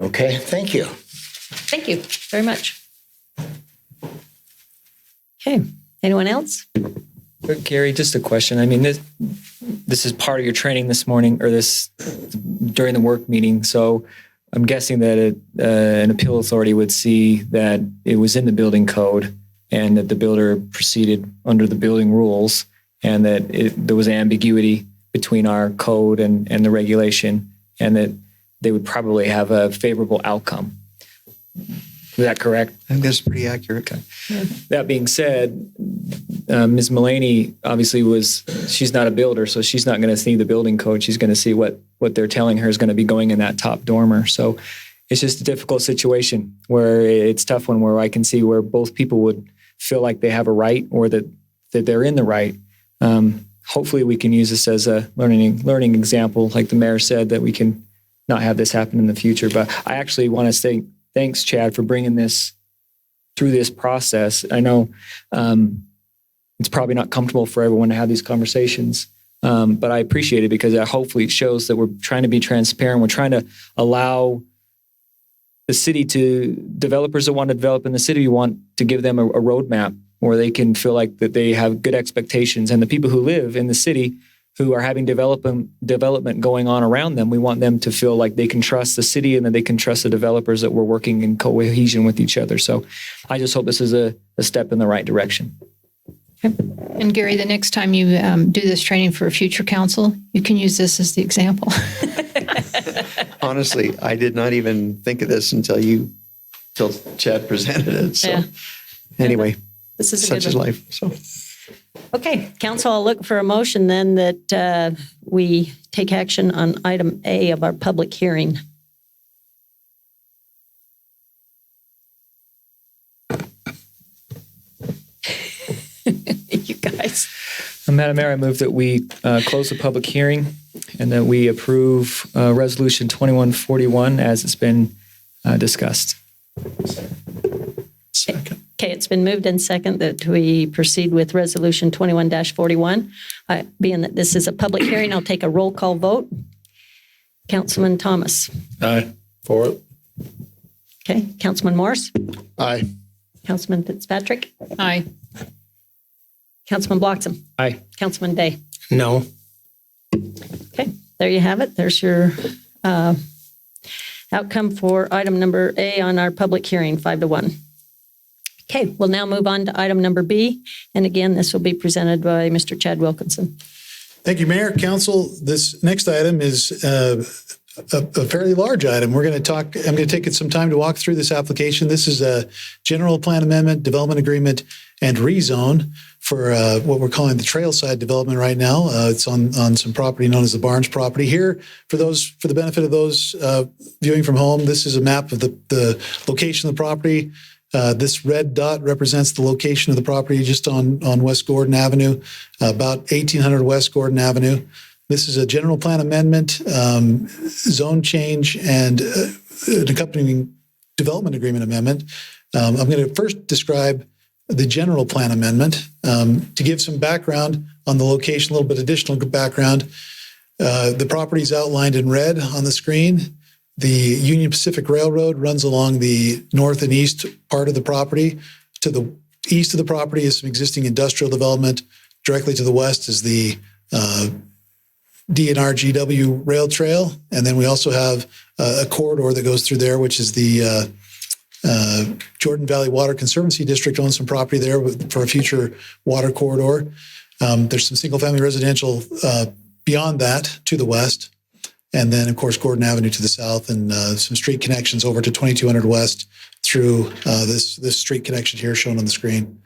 S13: Okay, thank you.
S1: Thank you very much. Okay, anyone else?
S14: Gary, just a question. This is part of your training this morning, or this during the work meeting. So I'm guessing that an appeal authority would see that it was in the building code and that the builder proceeded under the building rules, and that there was ambiguity between our code and the regulation, and that they would probably have a favorable outcome. Is that correct?
S3: I think that's pretty accurate.
S14: Okay. Yeah. That being said, Ms. Mullaney obviously she's not a builder, so she's not going to see the building code. She's going to see what they're telling her is going to be going in that top dormer. So it's just a difficult situation where it's tough one where I can see where both people would feel like they have a right, or that they're in the right. Hopefully we can use this as a learning example, like the mayor said, that we can not have this happen in the future. But I actually want to say thanks, Chad, for bringing this through this process. I know it's probably not comfortable for everyone to have these conversations, but I appreciate it because hopefully it shows that we're trying to be transparent. We're trying to allow the city developers that want to develop in the city, we want to give them a roadmap where they can feel like that they have good expectations. And the people who live in the city who are having development going on around them, we want them to feel like they can trust the city and that they can trust the developers, that we're working in cohesion with each other. So I just hope this is a step in the right direction.
S5: Okay. And Gary, the next time you do this training for a future council, you can use this as the example.
S3: Honestly, I did not even think of this until Chad presented it. So
S1: Yeah.
S3: Anyway,
S1: This is a
S3: such
S1: good
S3: is
S1: one.
S3: life. So.
S1: Okay, council, I'll look for a motion then that we take action on item A of our public hearing. You guys.
S14: So, Madam Mayor, I move that we close the public hearing and that we approve Resolution 2141 as it's been discussed.
S7: Second.
S1: Okay, it's been moved and second that we proceed with Resolution 21-41. Being that this is a public hearing, I'll take a roll call vote. Councilman Thomas.
S7: Aye.
S2: For it.
S1: Okay, Councilman Morris.
S9: Aye.
S1: Councilman Fitzpatrick.
S5: Aye.
S1: Councilman Bloxham.
S14: Aye.
S1: Councilman Day.
S2: No.
S1: Okay, there you have it. There's your outcome for item number A on our public hearing, 5-1. Okay, we'll now move on to item number B. And again, this will be presented by Mr. Chad Wilkinson.
S10: Thank you, Mayor, Council. This next item is a fairly large item. I'm going to take some time to walk through this application. This is a general plan amendment, development agreement, and rezone for what we're calling the trailside development right now. It's on some property known as the Barnes property. Here, for the benefit of those viewing from home, this is a map of the location of the property. This red dot represents the location of the property just on West Gordon Avenue, about 1800 West Gordon Avenue. This is a general plan amendment, zone change, and an accompanying development agreement amendment. I'm going to first describe the general plan amendment to give some background on the location, a little bit additional background. The property is outlined in red on the screen. The Union Pacific Railroad runs along the north and east part of the property. To the east of the property is some existing industrial development. Directly to the west is the DNR-GW rail trail. And then we also have a corridor that goes through there, which is the Jordan Valley Water Conservancy District owns some property there for a future water corridor. There's some single-family residential beyond that to the west. And then, of course, Gordon Avenue to the south and some street connections over to 2200 West through this street connection here shown on the screen.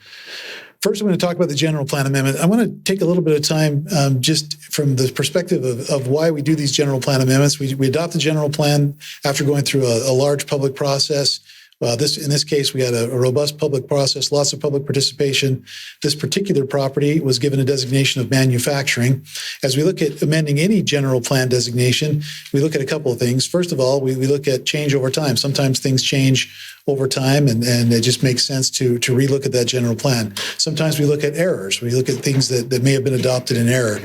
S10: First, I'm going to talk about the general plan amendment. I want to take a little bit of time just from the perspective of why we do these general plan amendments. We adopt the general plan after going through a large public process. In this case, we had a robust public process, lots of public participation. This particular property was given a designation of manufacturing. As we look at amending any general plan designation, we look at a couple of things. First of all, we look at change over time. Sometimes things change over time, and it just makes sense to relook at that general plan. Sometimes we look at errors. We look at things that may have been adopted in error.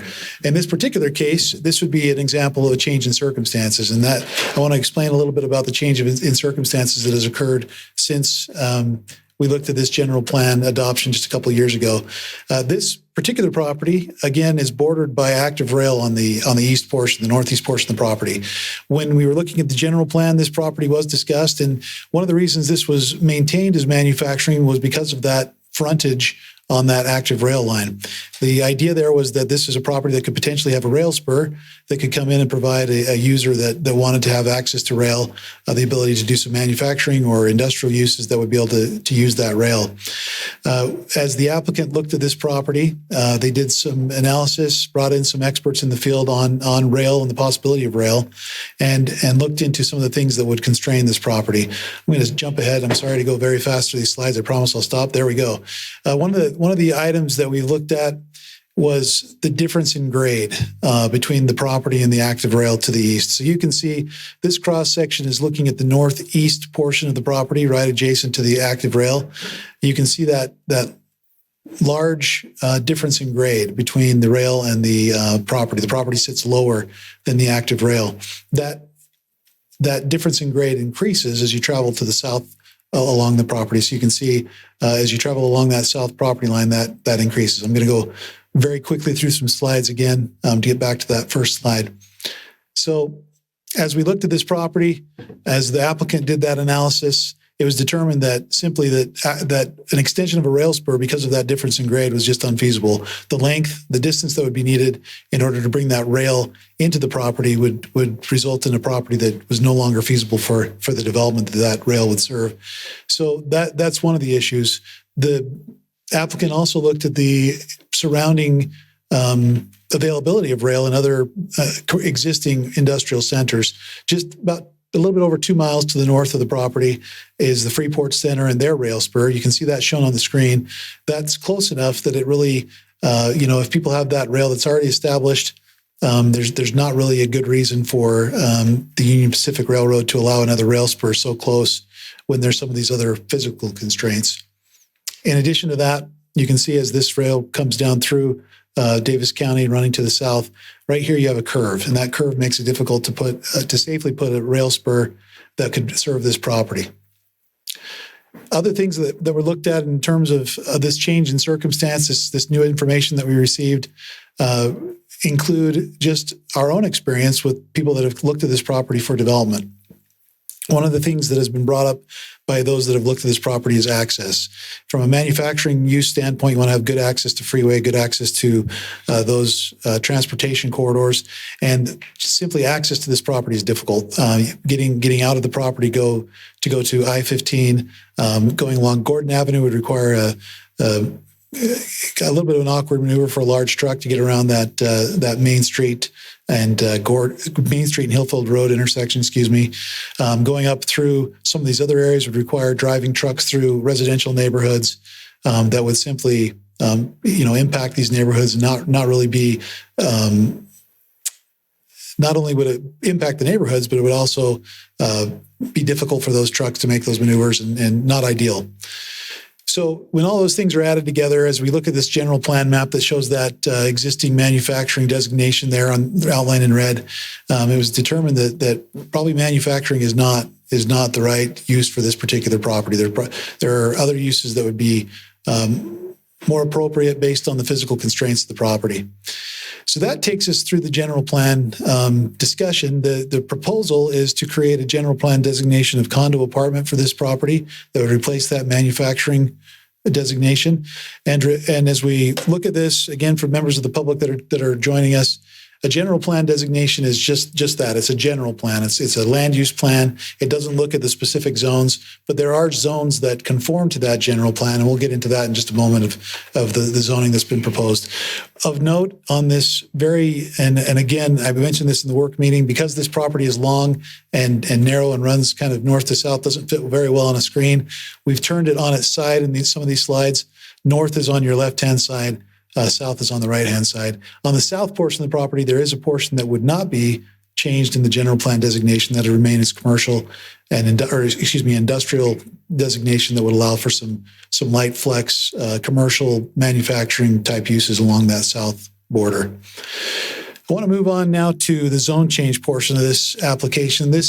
S10: In this particular case, this would be an example of a change in circumstances, and that I want to explain a little bit about the change in circumstances that has occurred since we looked at this general plan adoption just a couple of years ago. This particular property, again, is bordered by active rail on the east portion, the northeast portion of the property. When we were looking at the general plan, this property was discussed, and one of the reasons this was maintained as manufacturing was because of that frontage on that active rail line. The idea there was that this is a property that could potentially have a rail spur that could come in and provide a user that wanted to have access to rail, the ability to do some manufacturing or industrial uses that would be able to use that rail. As the applicant looked at this property, they did some analysis, brought in some experts in the field on rail and the possibility of rail, and looked into some of the things that would constrain this property. I'm going to jump ahead. I'm sorry to go very fast through these slides. I promise I'll stop. There we go. One of the items that we looked at was the difference in grade between the property and the active rail to the east. So you can see this cross section is looking at the northeast portion of the property, right adjacent to the active rail. You can see that large difference in grade between the rail and the property. The property sits lower than the active rail. That difference in grade increases as you travel to the south along the property. So you can see as you travel along that south property line, that increases. I'm going to go very quickly through some slides again to get back to that first slide. So as we looked at this property, as the applicant did that analysis, it was determined that simply that an extension of a rail spur because of that difference in grade was just unfeasible. The length, the distance that would be needed in order to bring that rail into the property would result in a property that was no longer feasible for the development that rail would serve. So that's one of the issues. The applicant also looked at the surrounding availability of rail in other existing industrial centers. Just about a little bit over 2 miles to the north of the property is the Freeport Center and their rail spur. You can see that shown on the screen. That's close enough that it really if people have that rail that's already established, there's not really a good reason for the Union Pacific Railroad to allow another rail spur so close when there's some of these other physical constraints. In addition to that, you can see as this rail comes down through Davis County running to the south, right here you have a curve, and that curve makes it difficult to safely put a rail spur that could serve this property. Other things that were looked at in terms of this change in circumstances, this new information that we received, include just our own experience with people that have looked at this property for development. One of the things that has been brought up by those that have looked at this property is access. From a manufacturing use standpoint, you want to have good access to freeway, good access to those transportation corridors, and simply access to this property is difficult. Getting out of the property to go to I-15, going along Gordon Avenue would require a little bit of an awkward maneuver for a large truck to get around that Main Street and Main Street and Hillfield Road intersection, going up through some of these other areas would require driving trucks through residential neighborhoods that would simply, impact these neighborhoods and not really be. Not only would it impact the neighborhoods, but it would also be difficult for those trucks to make those maneuvers and not ideal. So when all those things are added together, as we look at this general plan map that shows that existing manufacturing designation there outlined in red, it was determined that probably manufacturing is not the right use for this particular property. There are other uses that would be more appropriate based on the physical constraints of the property. So that takes us through the general plan discussion. The proposal is to create a general plan designation of condo apartment for this property that would replace that manufacturing designation. And as we look at this, again, for members of the public that are joining us, a general plan designation is just that. It's a general plan. It's a land use plan. It doesn't look at the specific zones, but there are zones that conform to that general plan, and we'll get into that in just a moment of the zoning that's been proposed. Of note on this and again, I mentioned this in the work meeting, because this property is long and narrow and runs kind of north to south, doesn't fit very well on a screen. We've turned it on its side in some of these slides. North is on your left-hand side. South is on the right-hand side. On the south portion of the property, there is a portion that would not be changed in the general plan designation, that would remain as commercial and industrial designation that would allow for some light flex commercial manufacturing type uses along that south border. I want to move on now to the zone change portion of this application. The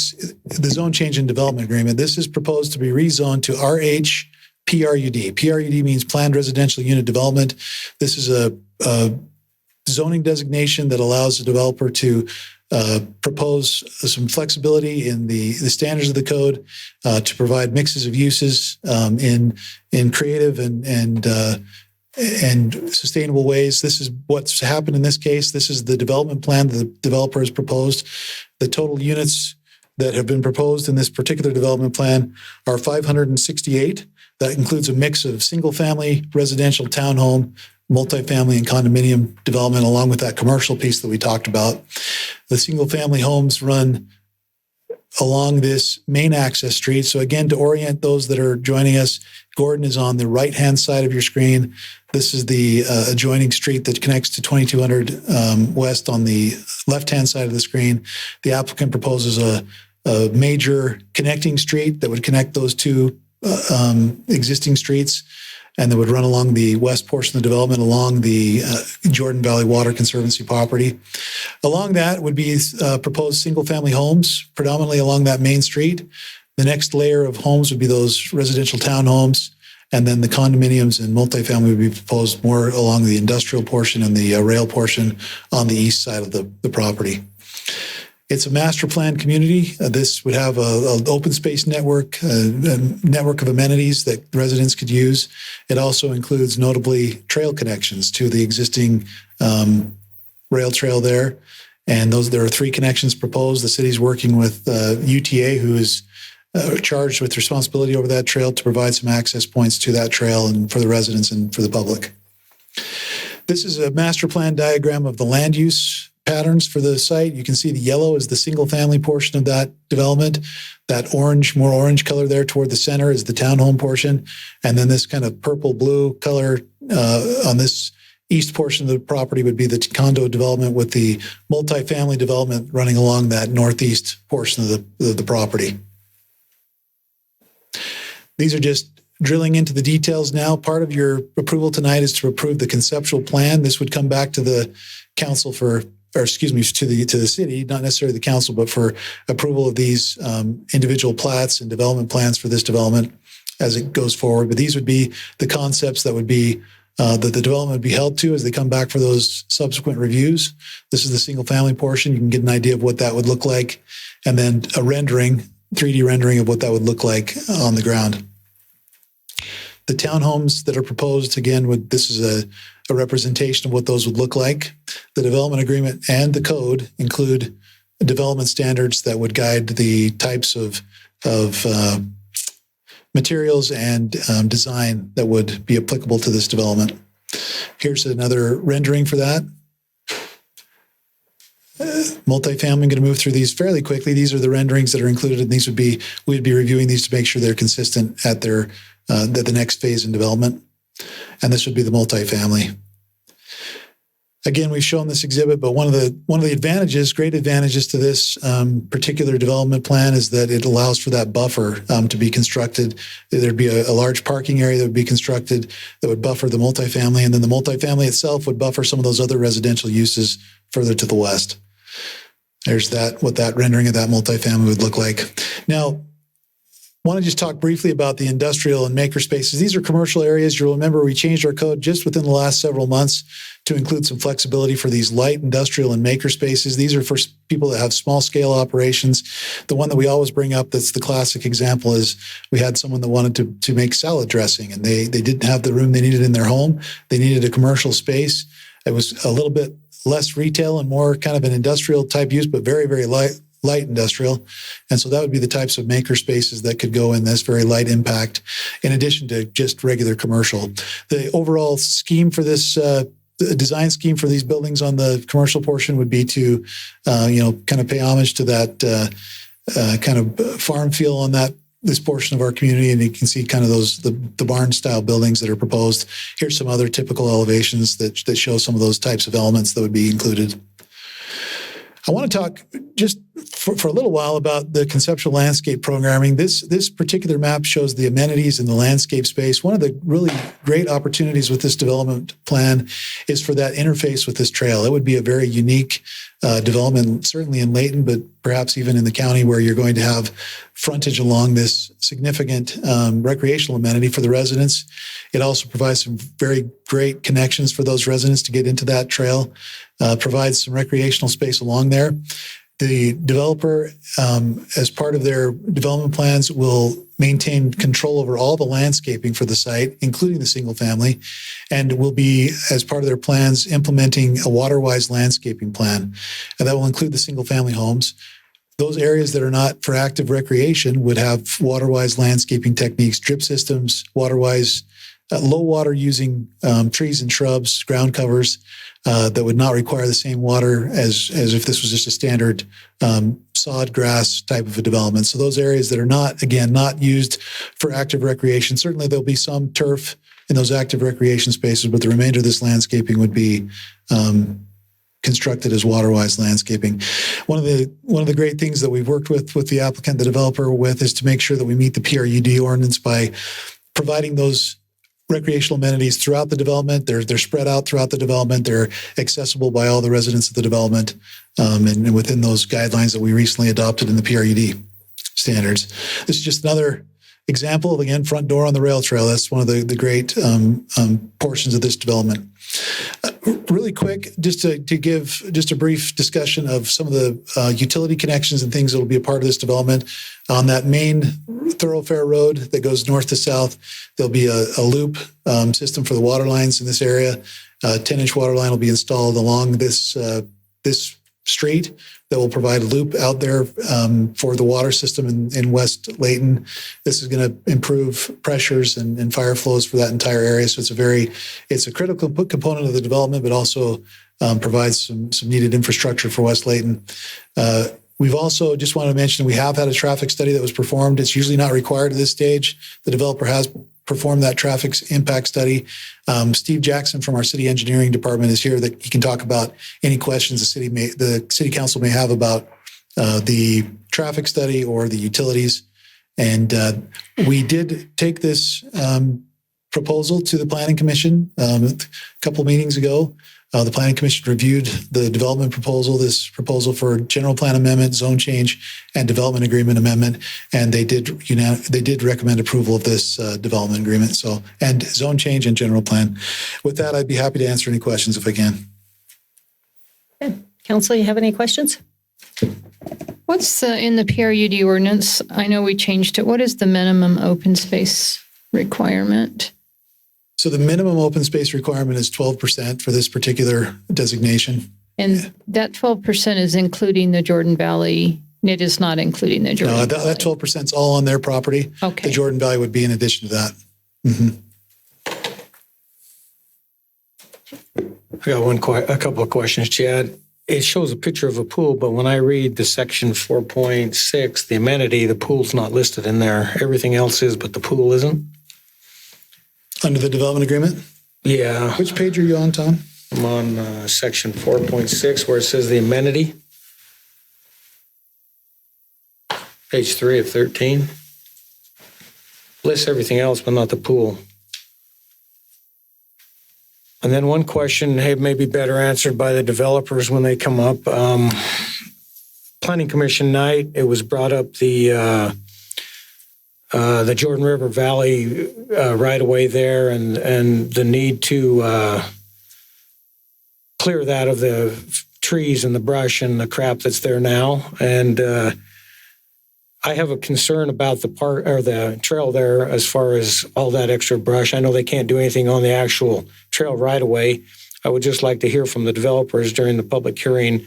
S10: zone change and development agreement. This is proposed to be rezoned to RH PRUD. PRUD means Planned Residential Unit Development. This is a zoning designation that allows the developer to propose some flexibility in the standards of the code to provide mixes of uses in creative and sustainable ways. This is what's happened in this case. This is the development plan that the developer has proposed. The total units that have been proposed in this particular development plan are 568. That includes a mix of single-family, residential, townhome, multifamily, and condominium development, along with that commercial piece that we talked about. The single-family homes run along this main access street. So again, to orient those that are joining us, Gordon is on the right-hand side of your screen. This is the adjoining street that connects to 2200 West on the left-hand side of the screen. The applicant proposes a major connecting street that would connect those two existing streets, and that would run along the west portion of the development along the Jordan Valley Water Conservancy property. Along that would be proposed single-family homes, predominantly along that main street. The next layer of homes would be those residential townhomes, and then the condominiums and multifamily would be proposed more along the industrial portion and the rail portion on the east side of the property. It's a master plan community. This would have an open space network, a network of amenities that residents could use. It also includes notably trail connections to the existing rail trail there. And there are 3 connections proposed. The city's working with UTA, who is charged with responsibility over that trail, to provide some access points to that trail and for the residents and for the public. This is a master plan diagram of the land use patterns for the site. You can see the yellow is the single family portion of that development. That more orange color there toward the center is the townhome portion. And then this kind of purple blue color on this east portion of the property would be the condo development with the multifamily development running along that northeast portion of the property. These are just drilling into the details now. Part of your approval tonight is to approve the conceptual plan. This would come back to the council to the city, not necessarily the council, but for approval of these individual plats and development plans for this development as it goes forward. But these would be the concepts that would be that the development would be held to as they come back for those subsequent reviews. This is the single family portion. You can get an idea of what that would look like, and then a rendering, 3D rendering of what that would look like on the ground. The townhomes that are proposed, again, this is a representation of what those would look like. The development agreement and the code include development standards that would guide the types of materials and design that would be applicable to this development. Here's another rendering for that. Multifamily, I'm going to move through these fairly quickly. These are the renderings that are included, and we'd be reviewing these to make sure they're consistent at the next phase in development. And this would be the multifamily. Again, we've shown this exhibit, but one of the advantages, great advantages to this particular development plan is that it allows for that buffer to be constructed. There'd be a large parking area that would be constructed that would buffer the multifamily, and then the multifamily itself would buffer some of those other residential uses further to the west. There's what that rendering of that multifamily would look like. Now, I want to just talk briefly about the industrial and maker spaces. These are commercial areas. You'll remember we changed our code just within the last several months to include some flexibility for these light industrial and maker spaces. These are for people that have small scale operations. The one that we always bring up that's the classic example is we had someone that wanted to make salad dressing, and they didn't have the room they needed in their home. They needed a commercial space. It was a little bit less retail and more kind of an industrial type use, but very, very light industrial. And so that would be the types of maker spaces that could go in this very light impact, in addition to just regular commercial. The overall scheme for this, the design scheme for these buildings on the commercial portion would be to, kind of pay homage to that kind of farm feel on this portion of our community. And you can see kind of the barn style buildings that are proposed. Here's some other typical elevations that show some of those types of elements that would be included. I want to talk just for a little while about the conceptual landscape programming. This particular map shows the amenities in the landscape space. One of the really great opportunities with this development plan is for that interface with this trail. It would be a very unique development, certainly in Layton, but perhaps even in the county, where you're going to have frontage along this significant recreational amenity for the residents. It also provides some very great connections for those residents to get into that trail, provides some recreational space along there. The developer, as part of their development plans, will maintain control over all the landscaping for the site, including the single family, and will be, as part of their plans, implementing a Waterwise Landscaping plan. And that will include the single family homes. Those areas that are not for active recreation would have Waterwise landscaping techniques, drip systems, Waterwise low water using trees and shrubs, ground covers that would not require the same water as if this was just a standard sod grass type of a development. So those areas that are not used for active recreation, certainly there'll be some turf in those active recreation spaces, but the remainder of this landscaping would be constructed as Waterwise landscaping. One of the great things that we've worked with the applicant, the developer, with is to make sure that we meet the PRUD ordinance by providing those recreational amenities throughout the development. They're spread out throughout the development. They're accessible by all the residents of the development, and within those guidelines that we recently adopted in the PRUD standards. This is just another example. Again, front door on the rail trail. That's one of the great portions of this development. Really quick, just to give just a brief discussion of some of the utility connections and things that will be a part of this development. On that main thoroughfare road that goes north to south, there'll be a loop system for the water lines in this area. A 10-inch water line will be installed along this street that will provide a loop out there for the water system in West Layton. This is going to improve pressures and fire flows for that entire area. So it's a critical component of the development, but also provides some needed infrastructure for West Layton. We've also just wanted to mention we have had a traffic study that was performed. It's usually not required at this stage. The developer has perform that traffic impact study. Steve Jackson from our city engineering department is here that he can talk about any questions the city council may have about the traffic study or the utilities. And we did take this proposal to the Planning Commission a couple of meetings ago. The Planning Commission reviewed the development proposal, this proposal for general plan amendment, zone change, and development agreement amendment, and they did recommend approval of this development agreement. And zone change and general plan. With that, I'd be happy to answer any questions if I can.
S1: Okay. Council, you have any questions?
S5: What's in the PRUD ordinance? I know we changed it. What is the minimum open space requirement?
S10: So the minimum open space requirement is 12% for this particular designation.
S5: And that 12% is including the Jordan Valley. It is not including the Jordan Valley.
S10: That 12% is all on their property.
S5: Okay.
S10: The Jordan Valley would be in addition to that. Mm-hmm.
S2: I got a couple of questions, Chad. It shows a picture of a pool, but when I read the section 4.6, the amenity, the pool's not listed in there. Everything else is, but the pool isn't.
S10: Under the development agreement?
S2: Yeah.
S10: Which page are you on, Tom?
S2: I'm on section 4.6 where it says the amenity. Page 3 of 13. Lists everything else, but not the pool. And then one question, may be better answered by the developers when they come up. Planning Commission night, it was brought up the Jordan River Valley right away there and the need to clear that of the trees and the brush and the crap that's there now. And I have a concern about the part or the trail there as far as all that extra brush. I know they can't do anything on the actual trail right away. I would just like to hear from the developers during the public hearing.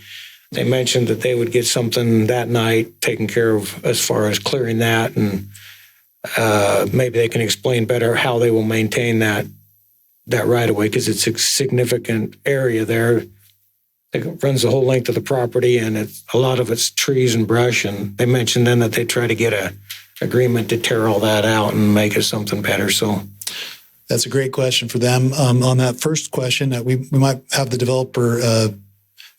S2: They mentioned that they would get something that night taken care of as far as clearing that, and maybe they can explain better how they will maintain that right away, because it's a significant area there. It runs the whole length of the property, and a lot of it's trees and brush. And they mentioned then that they try to get a agreement to tear all that out and make it something better. So
S10: that's a great question for them. On that first question, we might have the developer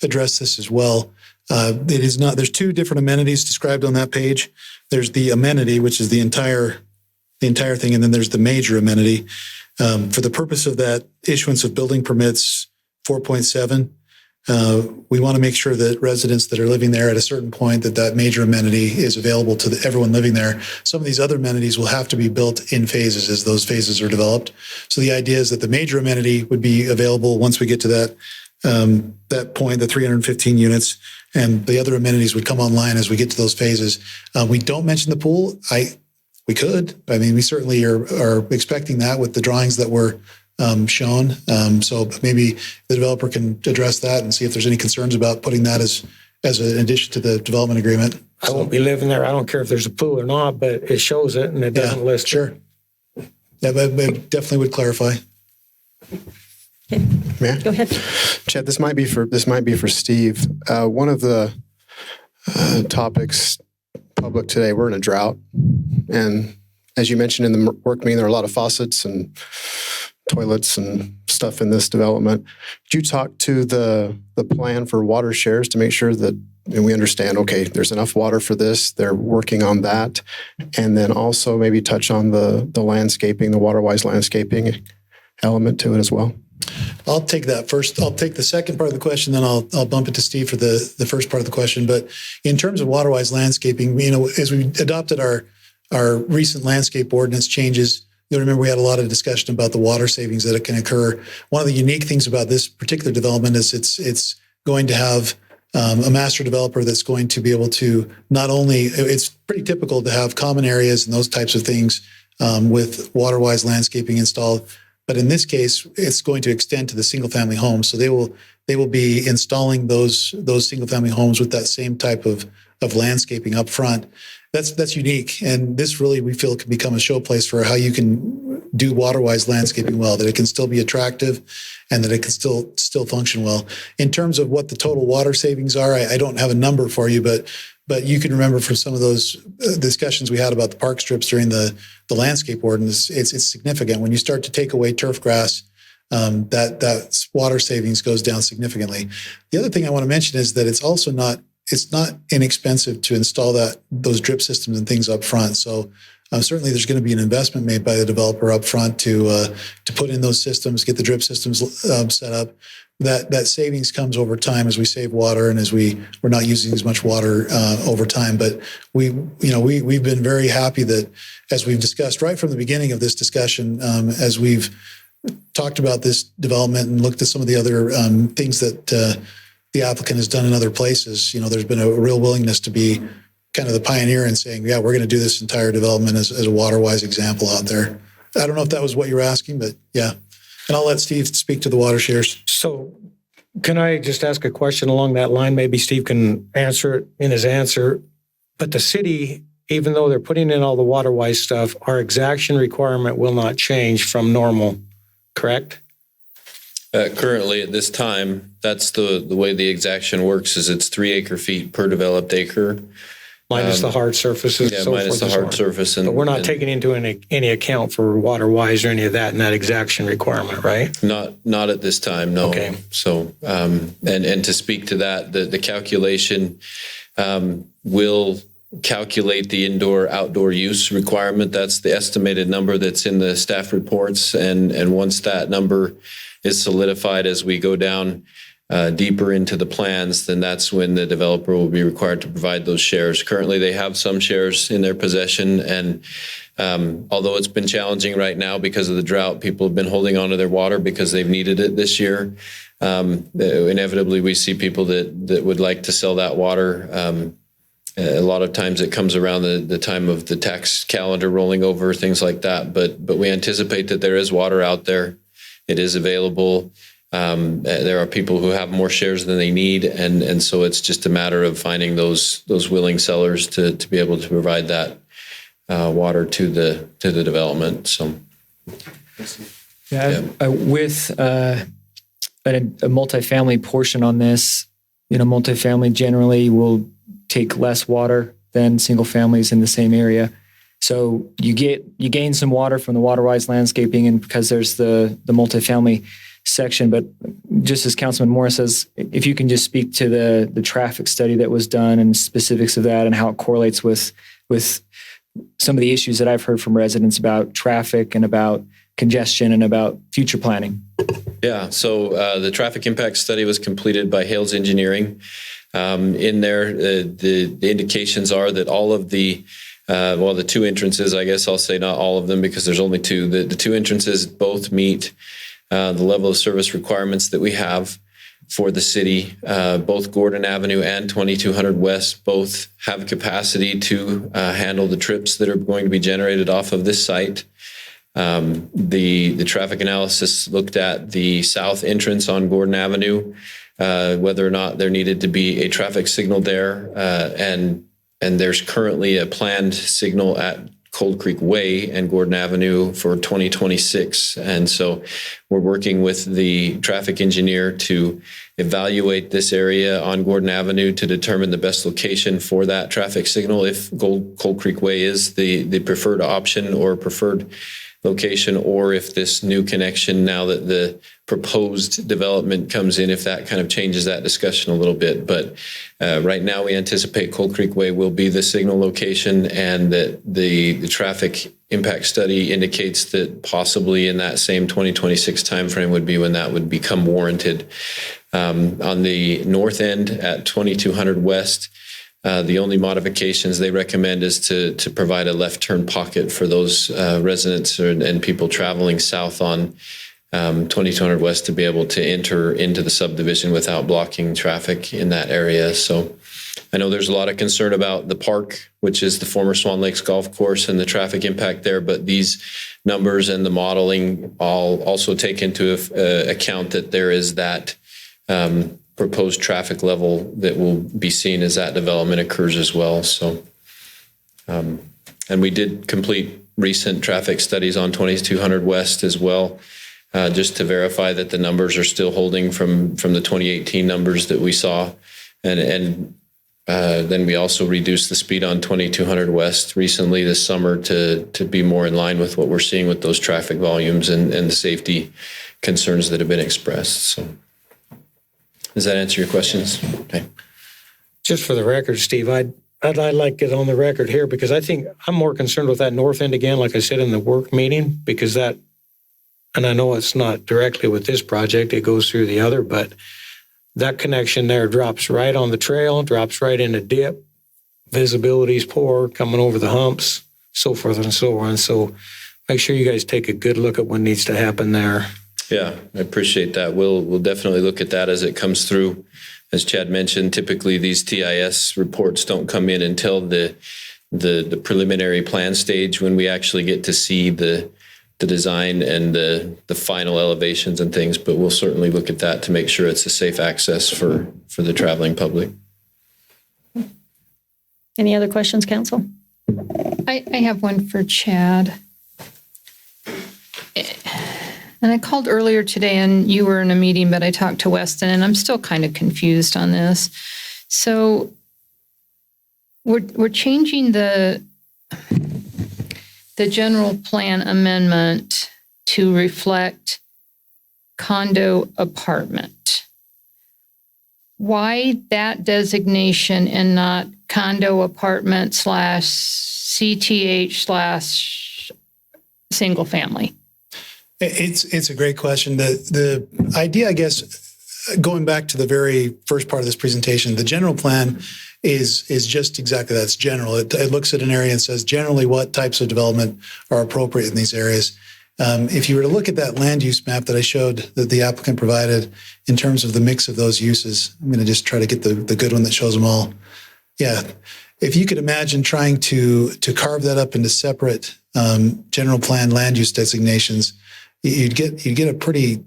S10: address this as well. It is not. There's two different amenities described on that page. There's the amenity, which is the entire thing, and then there's the major amenity. For the purpose of that issuance of building permits 4.7, we want to make sure that residents that are living there at a certain point that major amenity is available to everyone living there. Some of these other amenities will have to be built in phases as those phases are developed. So the idea is that the major amenity would be available once we get to that point, the 315 units, and the other amenities would come online as we get to those phases. We don't mention the pool. We could. I mean, we certainly are expecting that with the drawings that were shown. So maybe the developer can address that and see if there's any concerns about putting that as an addition to the development agreement.
S2: I won't be living there. I don't care if there's a pool or not, but it shows it and it doesn't list.
S10: Sure. Yeah, but definitely would clarify.
S1: Okay.
S9: Yeah.
S1: Go ahead.
S9: Chad, this might be for Steve. One of the topics public today, we're in a drought, and as you mentioned in the work meeting, there are a lot of faucets and toilets and stuff in this development. Did you talk to the plan for water shares to make sure that, and we understand, okay, there's enough water for this, they're working on that, and then also maybe touch on the landscaping, the Waterwise Landscaping element to it as well?
S10: I'll take that first. I'll take the second part of the question, then I'll bump it to Steve for the first part of the question. But in terms of Waterwise Landscaping, as we adopted our recent landscape ordinance changes, you'll remember we had a lot of discussion about the water savings that can occur. One of the unique things about this particular development is it's going to have a master developer that's going to be able to not only, it's pretty typical to have common areas and those types of things with Waterwise Landscaping installed. But in this case, it's going to extend to the single-family homes. So they will be installing those single-family homes with that same type of landscaping up front. That's unique, and this really we feel can become a showplace for how you can do Waterwise Landscaping well. That it can still be attractive, and that it can still function well. In terms of what the total water savings are, I don't have a number for you, but But you can remember from some of those discussions we had about the park strips during the landscape ordinance, it's significant. When you start to take away turf grass, that water savings goes down significantly. The other thing I want to mention is that it's also not inexpensive to install those drip systems and things up front. So certainly there's going to be an investment made by the developer up front to put in those systems, get the drip systems set up. That savings comes over time as we save water and as we're not using as much water over time. But we've been very happy that, as we've discussed right from the beginning of this discussion, as we've talked about this development and looked at some of the other things that the applicant has done in other places, there's been a real willingness to be kind of the pioneer in saying, yeah, we're going to do this entire development as a Waterwise example out there. I don't know if that was what you were asking, but yeah. And I'll let Steve speak to the water shares.
S2: So can I just ask a question along that line? Maybe Steve can answer it in his answer. But the city, even though they're putting in all the Waterwise stuff, our exaction requirement will not change from normal, correct?
S15: Currently, at this time, that's the way the exaction works. Is it's 3 acre-feet per developed acre.
S2: Minus the hard surfaces.
S15: Yeah,
S2: so
S15: minus the hard surface.
S2: But we're not taking into any account for Waterwise or any of that in that exaction requirement, right?
S15: Not at this time, no.
S2: Okay.
S15: So, and to speak to that, the calculation will calculate the indoor-outdoor use requirement. That's the estimated number that's in the staff reports. And once that number is solidified as we go down deeper into the plans, then that's when the developer will be required to provide those shares. Currently, they have some shares in their possession, and although it's been challenging right now because of the drought, people have been holding on to their water because they've needed it this year. Inevitably, we see people that would like to sell that water. A lot of times it comes around the time of the tax calendar rolling over, things like that. But we anticipate that there is water out there. It is available. There are people who have more shares than they need, and so it's just a matter of finding those willing sellers to be able to provide that water to the development. So,
S14: with a multifamily portion on this, multifamily generally will take less water than single families in the same area. So you gain some water from the Waterwise Landscaping, and because there's the multifamily section. But just as Councilman Morris says, if you can just speak to the traffic study that was done and specifics of that and how it correlates with some of the issues that I've heard from residents about traffic and about congestion and about future planning.
S15: Yeah, so the traffic impact study was completed by Hales Engineering. In there, the indications are that all of the 2 entrances, I guess I'll say not all of them because there's only 2. The 2 entrances both meet the level of service requirements that we have for the city. Both Gordon Avenue and 2200 West both have capacity to handle the trips that are going to be generated off of this site. The traffic analysis looked at the south entrance on Gordon Avenue, whether or not there needed to be a traffic signal there, and there's currently a planned signal at Cold Creek Way and Gordon Avenue for 2026. And so we're working with the traffic engineer to evaluate this area on Gordon Avenue to determine the best location for that traffic signal. If Cold Creek Way is the preferred option or preferred location, or if this new connection, now that the proposed development comes in, if that kind of changes that discussion a little bit. But right now we anticipate Cold Creek Way will be the signal location, and that the traffic impact study indicates that possibly in that same 2026 timeframe would be when that would become warranted. On the north end at 2200 West, the only modifications they recommend is to provide a left turn pocket for those residents and people traveling south on 2200 West to be able to enter into the subdivision without blocking traffic in that area. So I know there's a lot of concern about the park, which is the former Swan Lakes Golf Course, and the traffic impact there, but these numbers and the modeling all also take into account that there is that proposed traffic level that will be seen as that development occurs as well. So, and we did complete recent traffic studies on 2200 West as well, just to verify that the numbers are still holding from the 2018 numbers that we saw. And Then we also reduced the speed on 2200 West recently this summer to be more in line with what we're seeing with those traffic volumes and the safety concerns that have been expressed. So does that answer your questions? Okay.
S2: Just for the record, Steve, I'd like it on the record here because I think I'm more concerned with that north end again, like I said in the work meeting, because that, and I know it's not directly with this project, it goes through the other, but that connection there drops right on the trail, drops right in a dip, visibility's poor, coming over the humps, so forth and so on. So make sure you guys take a good look at what needs to happen there.
S15: Yeah, I appreciate that. We'll definitely look at that as it comes through. As Chad mentioned, typically these TIS reports don't come in until the preliminary plan stage when we actually get to see the design and the final elevations and things. But we'll certainly look at that to make sure it's a safe access for the traveling public.
S1: Any other questions, council?
S5: I have one for Chad. And I called earlier today and you were in a meeting, but I talked to Weston and I'm still kind of confused on this. So we're changing the general plan amendment to reflect condo apartment. Why that designation and not condo apartment / CTH / single family?
S10: It's a great question. The idea, I guess, going back to the very first part of this presentation, the general plan is just exactly that. It's general. It looks at an area and says generally what types of development are appropriate in these areas. If you were to look at that land use map that I showed that the applicant provided in terms of the mix of those uses, I'm going to just try to get the good one that shows them all. Yeah. If you could imagine trying to carve that up into separate general plan land use designations, you'd get a pretty,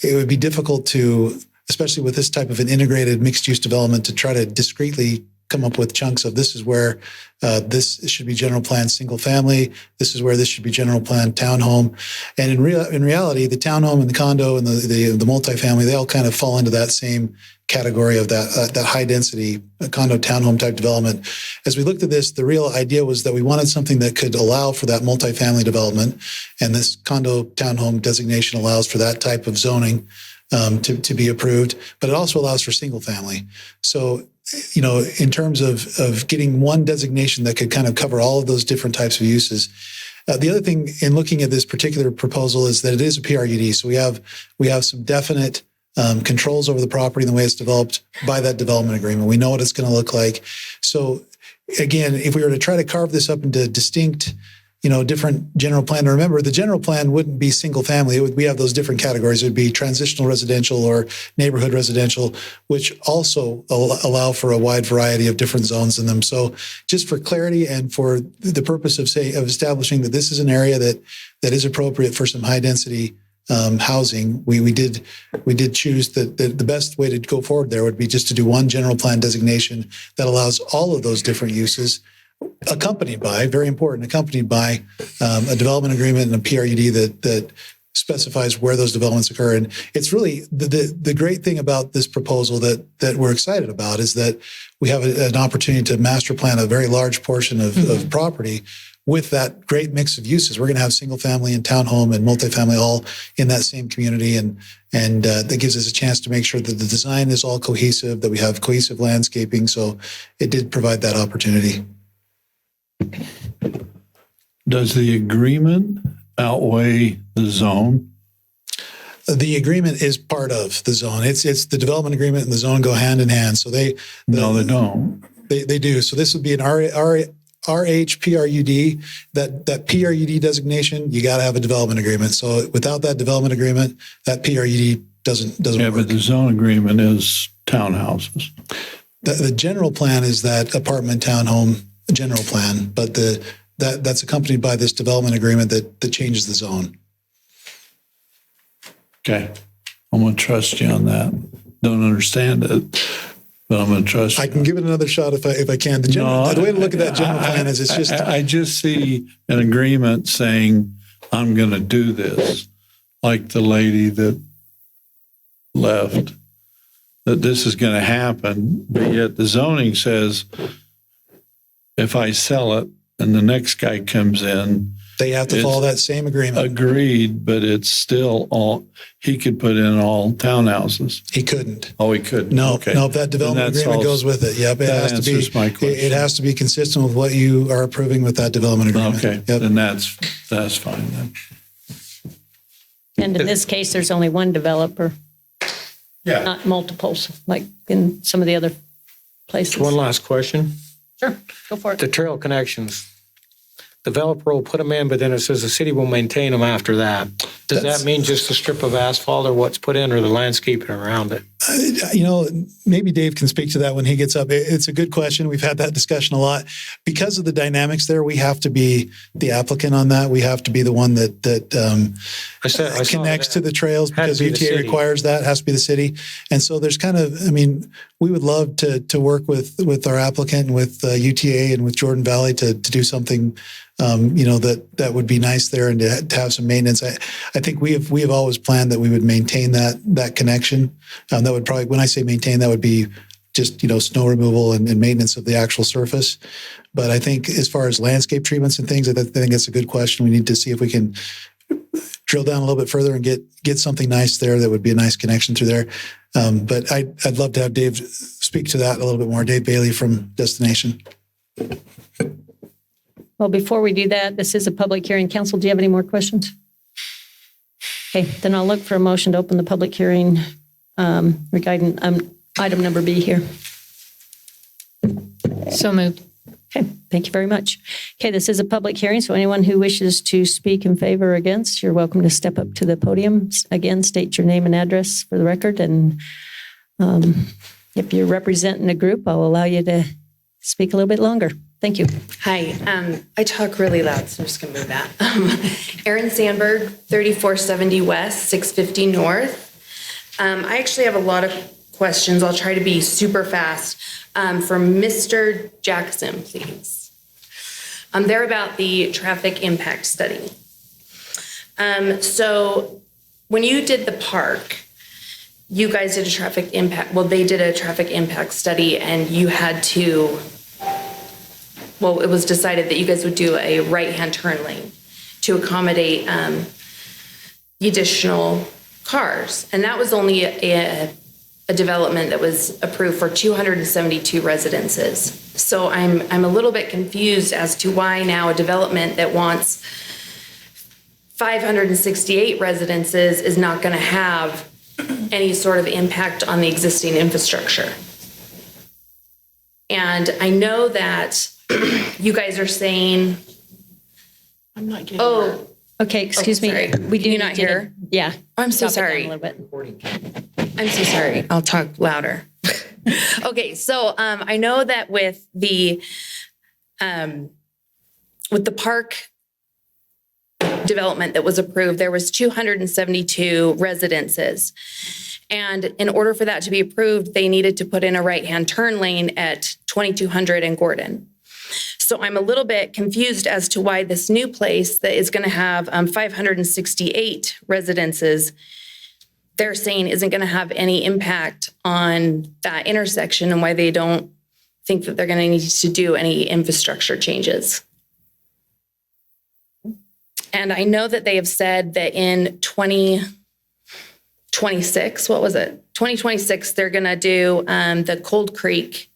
S10: it would be difficult to, especially with this type of an integrated mixed use development, to try to discretely come up with chunks of this is where this should be general plan single family, this is where this should be general plan townhome. And in reality, the townhome and the condo and the multifamily, they all kind of fall into that same category of that high density condo townhome type development. As we looked at this, the real idea was that we wanted something that could allow for that multifamily development, and this condo townhome designation allows for that type of zoning to be approved, but it also allows for single family. So, you know, in terms of getting one designation that could kind of cover all of those different types of uses. The other thing in looking at this particular proposal is that it is a PRUD. So we have some definite controls over the property and the way it's developed by that development agreement. We know what it's going to look like. So again, if we were to try to carve this up into distinct, you know, different general plan, remember the general plan wouldn't be single family. We have those different categories. It would be transitional residential or neighborhood residential, which also allow for a wide variety of different zones in them. So just for clarity and for the purpose of establishing that this is an area that is appropriate for some high density housing, we did choose that the best way to go forward there would be just to do one general plan designation that allows all of those different uses, accompanied by a development agreement and a PRUD that specifies where those developments occur. And it's really the great thing about this proposal that we're excited about is that we have an opportunity to master plan a very large portion of property with that great mix of uses. We're going to have single family and townhome and multifamily all in that same community. And that gives us a chance to make sure that the design is all cohesive, that we have cohesive landscaping. So it did provide that opportunity.
S7: Does the agreement outweigh the zone?
S10: The agreement is part of the zone. It's the development agreement and the zone go hand in hand. So they
S7: don't.
S10: They do. So this would be an RH PRUD. That PRUD designation, you got to have a development agreement. So without that development agreement, that PRUD doesn't work.
S7: Yeah, but the zone agreement is townhouses.
S10: The general plan is that apartment townhome general plan, but that's accompanied by this development agreement that changes the zone.
S7: Okay. I'm going to trust you on that. Don't understand it, but I'm going to trust you.
S10: I can give it another shot if I can. The way to look at that general plan is it's just...
S7: I just see an agreement saying, I'm going to do this, like the lady that left. that this is going to happen, but yet the zoning says if I sell it and the next guy comes in,
S10: They have to follow that same agreement.
S7: agreed, but it's still all, he could put in all townhouses.
S10: He couldn't.
S7: Oh, he could.
S10: No,
S7: Okay.
S10: no, that development
S7: Then that's
S10: agreement
S7: all-
S10: goes with it. Yep, it
S7: that
S10: has to be.
S7: answers my question.
S10: It has to be consistent with what you are approving with that development agreement.
S7: Okay,
S10: Yep.
S7: then that's fine then.
S1: And in this case, there's only one developer,
S2: Yeah.
S1: not multiples, like in some of the other places.
S2: One last question.
S1: Sure, go for it.
S2: The trail connections. Developer will put them in, but then it says the city will maintain them after that. Does that mean just a strip of asphalt or what's put in or the landscaping around it?
S10: Maybe Dave can speak to that when he gets up. It's a good question. We've had that discussion a lot. Because of the dynamics there, we have to be the applicant on that. We have to be the one that
S2: I saw
S10: connects
S2: that.
S10: to the trails
S2: Had to
S10: because
S2: be the
S10: UTA
S2: city.
S10: requires that. It has to be the city. And so there's kind of, we would love to work with our applicant and with UTA and with Jordan Valley to do something that would be nice there and to have some maintenance. I think we have always planned that we would maintain that connection. That would probably, when I say maintain, that would be just, snow removal and maintenance of the actual surface. But I think as far as landscape treatments and things, I think that's a good question. We need to see if we can drill down a little bit further and get something nice there that would be a nice connection through there. But I'd love to have Dave speak to that a little bit more. Dave Bailey from Destination.
S1: Well, before we do that, this is a public hearing. Council, do you have any more questions? Okay, then I'll look for a motion to open the public hearing regarding item number B here.
S5: So moved.
S1: Okay, thank you very much. Okay, this is a public hearing, so anyone who wishes to speak in favor or against, you're welcome to step up to the podium. Again, state your name and address for the record, and if you're representing a group, I'll allow you to speak a little bit longer. Thank you.
S16: Hi, I talk really loud, so I'm just gonna move that. Erin Sandberg, 3470 West, 650 North. I actually have a lot of questions. I'll try to be super fast. For Mr. Jackson, please. They're about the traffic impact study. So when you did the park, you guys did a traffic impact, they did a traffic impact study and you had to, it was decided that you guys would do a right-hand turn lane to accommodate the additional cars. And that was only a development that was approved for 272 residences. So I'm a little bit confused as to why now a development that wants 568 residences is not going to have any sort of impact on the existing infrastructure. And I know that you guys are saying,
S6: I'm not getting
S1: Okay, excuse me.
S16: sorry.
S1: We
S16: Can you
S1: need
S16: not
S1: to-
S16: hear?
S1: Yeah.
S16: I'm so
S1: Drop it down
S16: sorry.
S1: A little bit.
S16: I'm so sorry. I'll talk louder. Okay, so I know that with the park development that was approved, there was 272 residences. And in order for that to be approved, they needed to put in a right-hand turn lane at 2200 and Gordon. So I'm a little bit confused as to why this new place that is going to have 568 residences, they're saying isn't going to have any impact on that intersection and why they don't think that they're going to need to do any infrastructure changes. And I know that they have said that in 2026, 2026, they're going to do the Cold Creek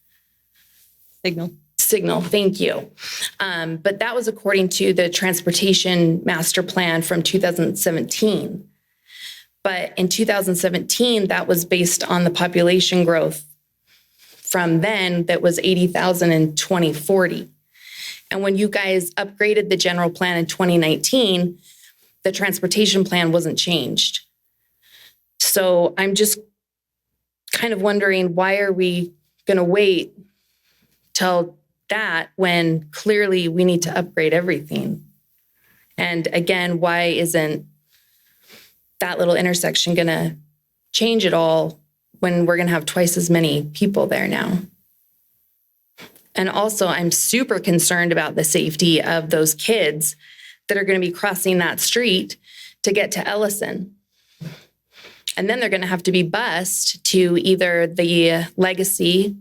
S16: signal, thank you. But that was according to the Transportation Master Plan from 2017. But in 2017, that was based on the population growth from then that was 80,000 in 2040. And when you guys upgraded the general plan in 2019, the transportation plan wasn't changed. So I'm just kind of wondering, why are we going to wait till that when clearly we need to upgrade everything? And again, why isn't that little intersection going to change at all when we're going to have twice as many people there now? And also, I'm super concerned about the safety of those kids that are going to be crossing that street to get to Ellison. And then they're going to have to be bused to either the Legacy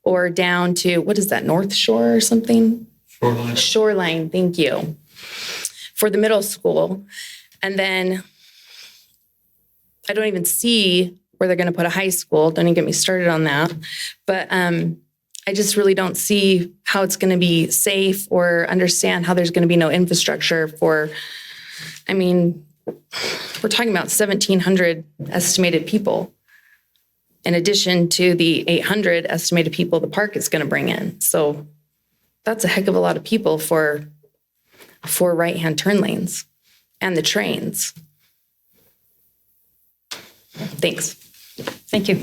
S16: or down to, what is that, North Shore or something? Shoreline, thank you, for the middle school. And then I don't even see where they're going to put a high school. Don't even get me started on that. But I just really don't see how it's going to be safe or understand how there's going to be no infrastructure for, I mean, we're talking about 1,700 estimated people in addition to the 800 estimated people the park is going to bring in. So that's a heck of a lot of people for 4 right-hand turn lanes and the trains. Thanks.
S1: Thank you.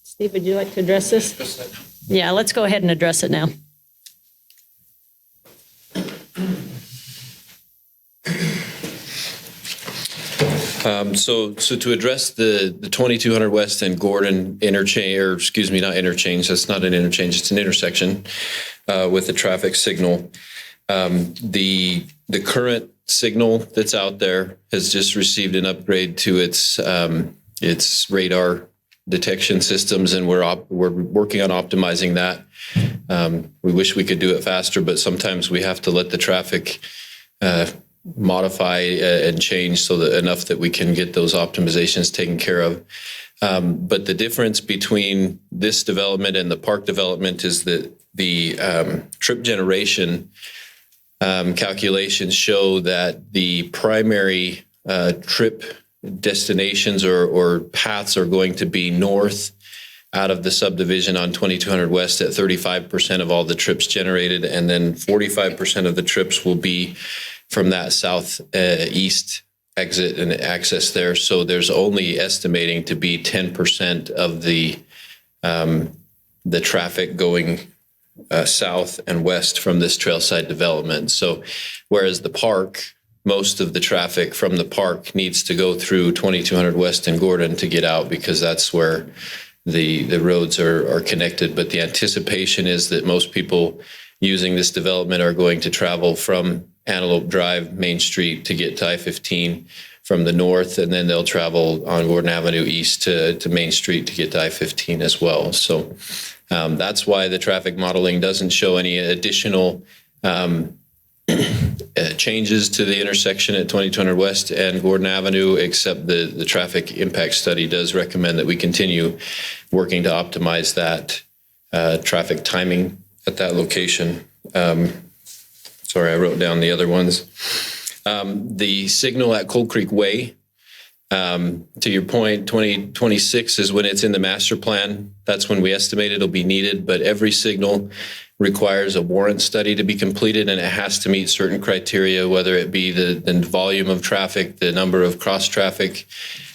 S1: Steve, would you like to address this? Yeah, let's go ahead and address it now.
S15: So to address the 2200 West and Gordon interchange, or excuse me, not interchange, that's not an interchange, it's an intersection with the traffic signal. The current signal that's out there has just received an upgrade to its radar detection systems, and we're working on optimizing that. We wish we could do it faster, but sometimes we have to let the traffic modify and change so that enough that we can get those optimizations taken care of. But the difference between this development and the park development is that the trip generation calculations show that the primary trip destinations or paths are going to be north out of the subdivision on 2200 West at 35% of all the trips generated, and then 45% of the trips will be from that southeast exit and access there. So there's only estimating to be 10% of the traffic going south and west from this trailside development. So whereas the park, most of the traffic from the park needs to go through 2200 West and Gordon to get out, because that's where the roads are connected. But the anticipation is that most people using this development are going to travel from Antelope Drive, Main Street, to get to I-15 from the north, and then they'll travel on Gordon Avenue east to Main Street to get to I-15 as well. So that's why the traffic modeling doesn't show any additional changes to the intersection at 2200 West and Gordon Avenue, except the traffic impact study does recommend that we continue working to optimize that traffic timing at that location. Sorry, I wrote down the other ones. The signal at Cold Creek Way, to your point, 2026 is when it's in the master plan. That's when we estimate it'll be needed, but every signal requires a warrant study to be completed, and it has to meet certain criteria, whether it be the volume of traffic, the number of cross traffic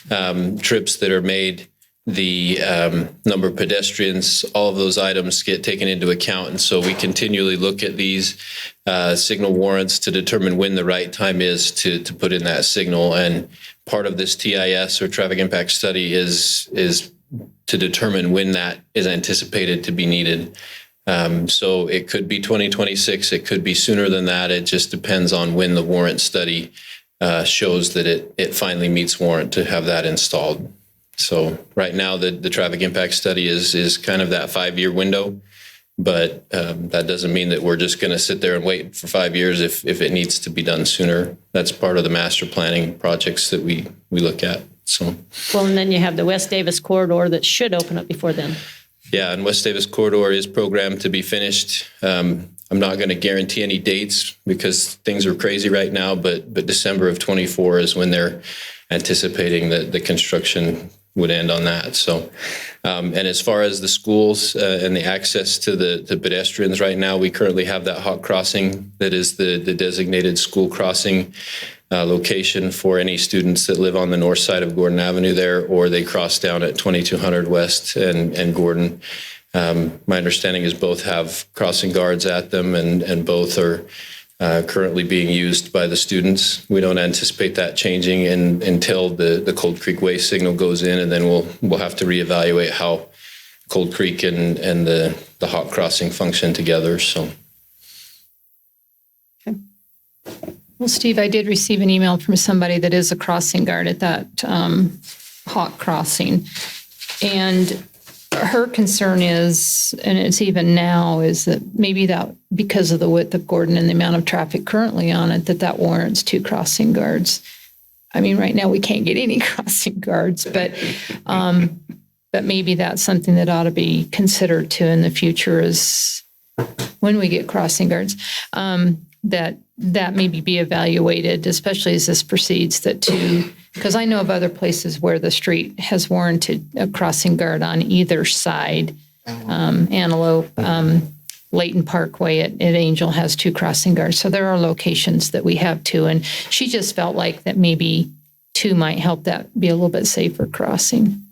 S15: trips that are made, the number of pedestrians. All of those items get taken into account. And so we continually look at these signal warrants to determine when the right time is to put in that signal. And part of this TIS, or traffic impact study, is to determine when that is anticipated to be needed. So it could be 2026, it could be sooner than that. It just depends on when the warrant study shows that it finally meets warrant to have that installed. So right now, the traffic impact study is kind of that 5-year window, but that doesn't mean that we're just going to sit there and wait for 5 years if it needs to be done sooner. That's part of the master planning projects that we look at. So
S1: well, and then you have the West Davis corridor that should open up before then.
S15: Yeah, and West Davis corridor is programmed to be finished. I'm not going to guarantee any dates because things are crazy right now, but December of 24 is when they're anticipating that the construction would end on that. So, and as far as the schools and the access to the pedestrians right now, we currently have that hot crossing that is the designated school crossing location for any students that live on the north side of Gordon Avenue there, or they cross down at 2200 West and Gordon. My understanding is both have crossing guards at them, and both are currently being used by the students. We don't anticipate that changing until the Cold Creek Way signal goes in, and then we'll have to reevaluate how Cold Creek and the hot crossing function together. So.
S1: Okay.
S5: Well, Steve, I did receive an email from somebody that is a crossing guard at that Hawk Crossing. And her concern is, and it's even now, is that maybe that because of the width of Gordon and the amount of traffic currently on it, that warrants 2 crossing guards. I mean, right now we can't get any crossing guards, but maybe that's something that ought to be considered too in the future is when we get crossing guards, that maybe be evaluated, especially as this proceeds, because I know of other places where the street has warranted a crossing guard on either side. Antelope, Layton Parkway at Angel has 2 crossing guards. So there are locations that we have 2. And she just felt like that maybe 2 might help that be a little bit safer crossing.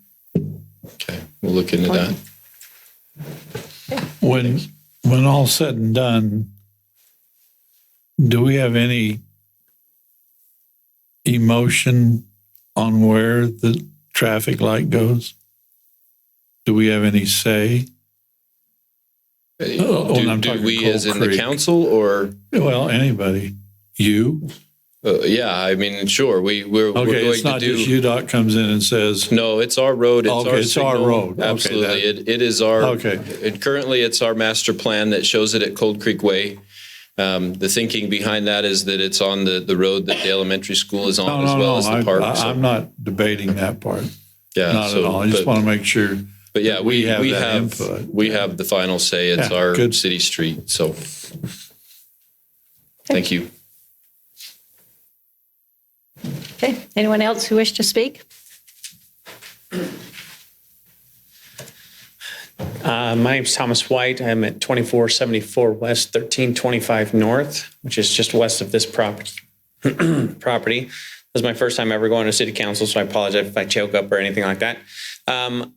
S15: Okay, we'll look into that.
S7: When all's said and done, do we have any emotion on where the traffic light goes? Do we have any say?
S15: Do we as in the council or?
S7: Well, anybody. You?
S15: Yeah, I mean, sure. We're going
S7: it's not
S15: to do.
S7: Just UDOT comes in and says.
S15: No, it's our road.
S7: It's our road.
S15: Absolutely, it is our.
S7: Okay.
S15: Currently, it's our master plan that shows it at Cold Creek Way. The thinking behind that is that it's on the road that the elementary school is on, as well as the park.
S7: I'm not debating that part.
S15: Yeah,
S7: not at all. I just want to make sure.
S15: But yeah, we have
S7: input.
S15: We have the final say. It's our city street. So, thank you.
S1: Okay. Anyone else who wish to speak?
S17: My name's Thomas White. I'm at 2474 West, 1325 North, which is just west of this property. This is my first time ever going to city council, so I apologize if I choke up or anything like that. I'm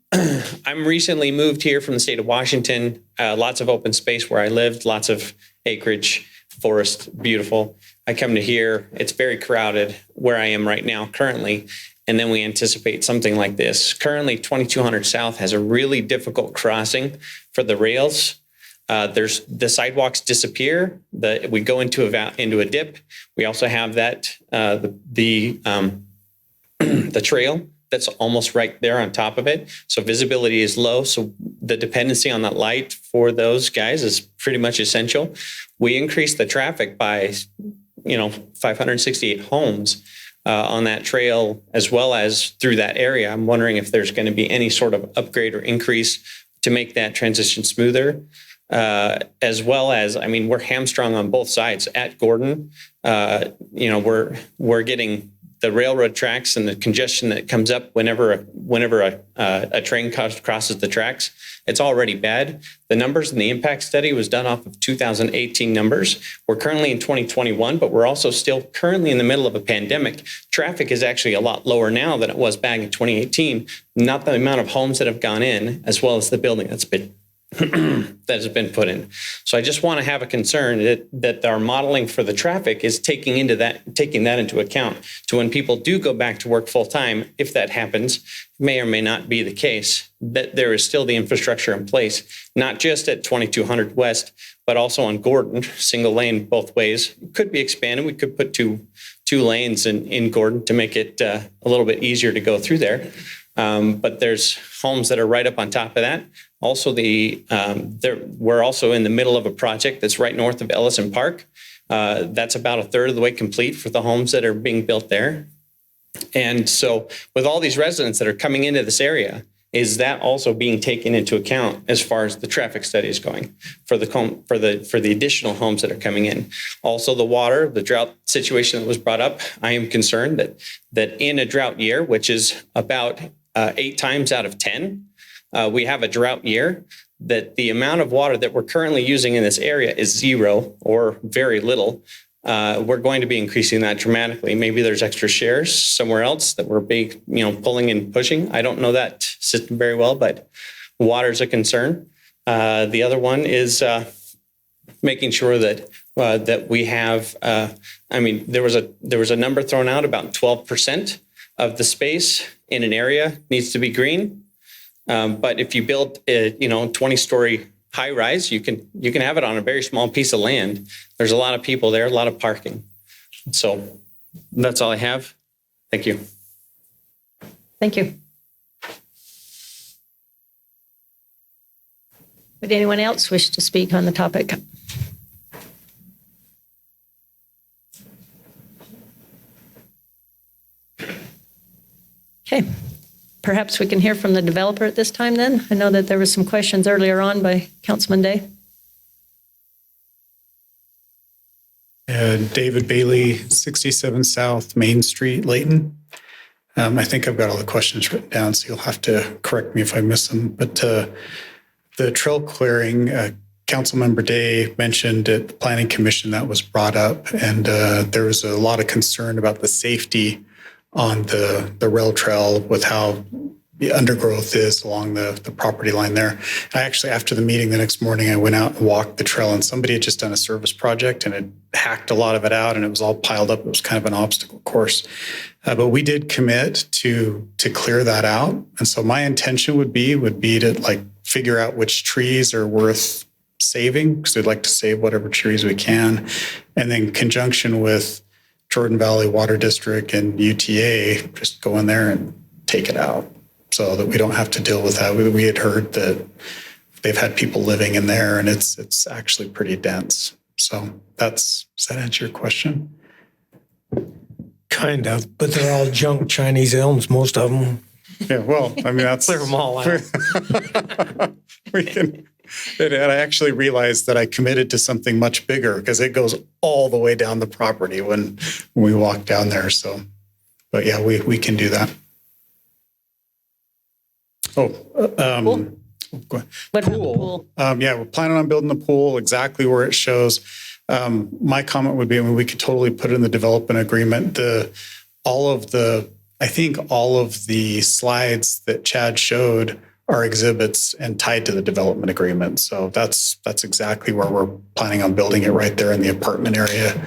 S17: recently moved here from the state of Washington. Lots of open space where I lived, lots of acreage, forest, beautiful. I come to here, it's very crowded where I am right now currently, and then we anticipate something like this. Currently, 2200 South has a really difficult crossing for the rails. There's the sidewalks disappear. We go into a dip. We also have that the trail that's almost right there on top of it. So visibility is low. So the dependency on that light for those guys is pretty much essential. We increased the traffic by 568 homes on that trail, as well as through that area. I'm wondering if there's going to be any sort of upgrade or increase to make that transition smoother. As well as, I mean, we're hamstrung on both sides. At Gordon, we're getting the railroad tracks and the congestion that comes up whenever a train crosses the tracks. It's already bad. The numbers in the impact study was done off of 2018 numbers. We're currently in 2021, but we're also still currently in the middle of a pandemic. Traffic is actually a lot lower now than it was back in 2018. Not the amount of homes that have gone in, as well as the building that's been that has been put in. So I just want to have a concern that our modeling for the traffic is taking that into account. So when people do go back to work full time, if that happens, may or may not be the case, that there is still the infrastructure in place, not just at 2200 West, but also on Gordon, single lane both ways. It could be expanded. We could put two lanes in Gordon to make it a little bit easier to go through there. But there's homes that are right up on top of that. Also, we're also in the middle of a project that's right north of Ellison Park. That's about a third of the way complete for the homes that are being built there. And so with all these residents that are coming into this area, is that also being taken into account as far as the traffic study is going for the additional homes that are coming in? Also, the drought situation that was brought up, I am concerned that in a drought year, which is about 8 times out of 10, we have a drought year, that the amount of water that we're currently using in this area is 0 or very little. We're going to be increasing that dramatically. Maybe there's extra shares somewhere else that we're pulling and pushing. I don't know that system very well, but water is a concern. The other one is making sure that we have. There was a number thrown out about 12% of the space in an area needs to be green. But if you build a 20-story high rise, you can have it on a very small piece of land. There's a lot of people there, a lot of parking. So that's all I have. Thank you.
S1: Thank you. Would anyone else wish to speak on the topic? Okay, perhaps we can hear from the developer at this time then. I know that there was some questions earlier on by Councilman Day.
S18: David Bailey, 67 South Main Street, Layton. I think I've got all the questions written down, so you'll have to correct me if I miss them. But the trail clearing, Councilmember Day mentioned at the Planning Commission that was brought up, and there was a lot of concern about the safety on the rail trail with how the undergrowth is along the property line there. I actually, after the meeting the next morning, I went out and walked the trail, and somebody had just done a service project and had hacked a lot of it out, and it was all piled up. It was kind of an obstacle course. But we did commit to clear that out. And so my intention would be to like figure out which trees are worth saving, because we'd like to save whatever trees we can. And then in conjunction with Jordan Valley Water District and UTA, just go in there and take it out, so that we don't have to deal with that. We had heard that they've had people living in there, and it's actually pretty dense. So does that answer your question?
S2: Kind of, but they're all junk Chinese elms, most of them.
S18: Yeah, well, I mean, that's
S2: clear them all out.
S18: We can. And I actually realized that I committed to something much bigger, because it goes all the way down the property when we walk down there. So, but yeah, we can do that.
S1: What about the pool?
S18: Yeah, we're planning on building the pool exactly where it shows. My comment would be, I mean, we could totally put it in the development agreement. I think all of the slides that Chad showed are exhibits and tied to the development agreement. So that's exactly where we're planning on building it, right there in the apartment area.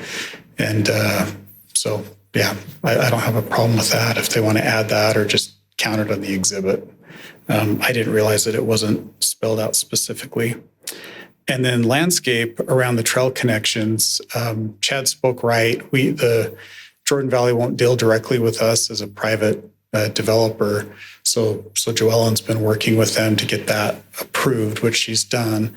S18: And so, yeah, I don't have a problem with that if they want to add that or just count it on the exhibit. I didn't realize that it wasn't spelled out specifically. And then landscape around the trail connections. Chad spoke right. The Jordan Valley won't deal directly with us as a private developer. So Joellen's been working with them to get that approved, which she's done.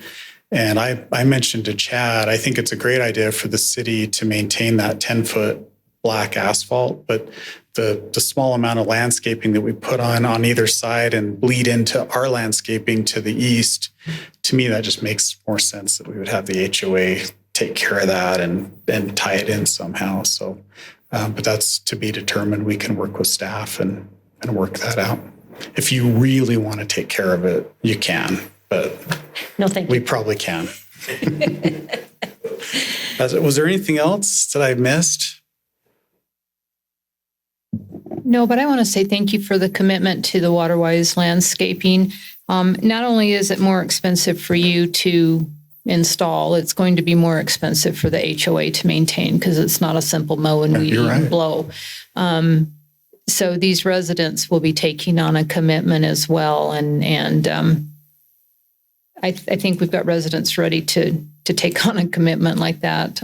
S18: And I mentioned to Chad, I think it's a great idea for the city to maintain that 10-foot black asphalt, but the small amount of landscaping that we put on either side and bleed into our landscaping to the east, to me, that just makes more sense that we would have the HOA take care of that and tie it in somehow. So, but that's to be determined. We can work with staff and work that out. If you really want to take care of it, you can, but
S1: no, thank you.
S18: We probably can. Was there anything else that I missed?
S5: No, but I want to say thank you for the commitment to the Waterwise Landscaping. Not only is it more expensive for you to install, it's going to be more expensive for the HOA to maintain, because it's not a simple mow and weed and blow. So these residents will be taking on a commitment as well. And I think we've got residents ready to take on a commitment like that.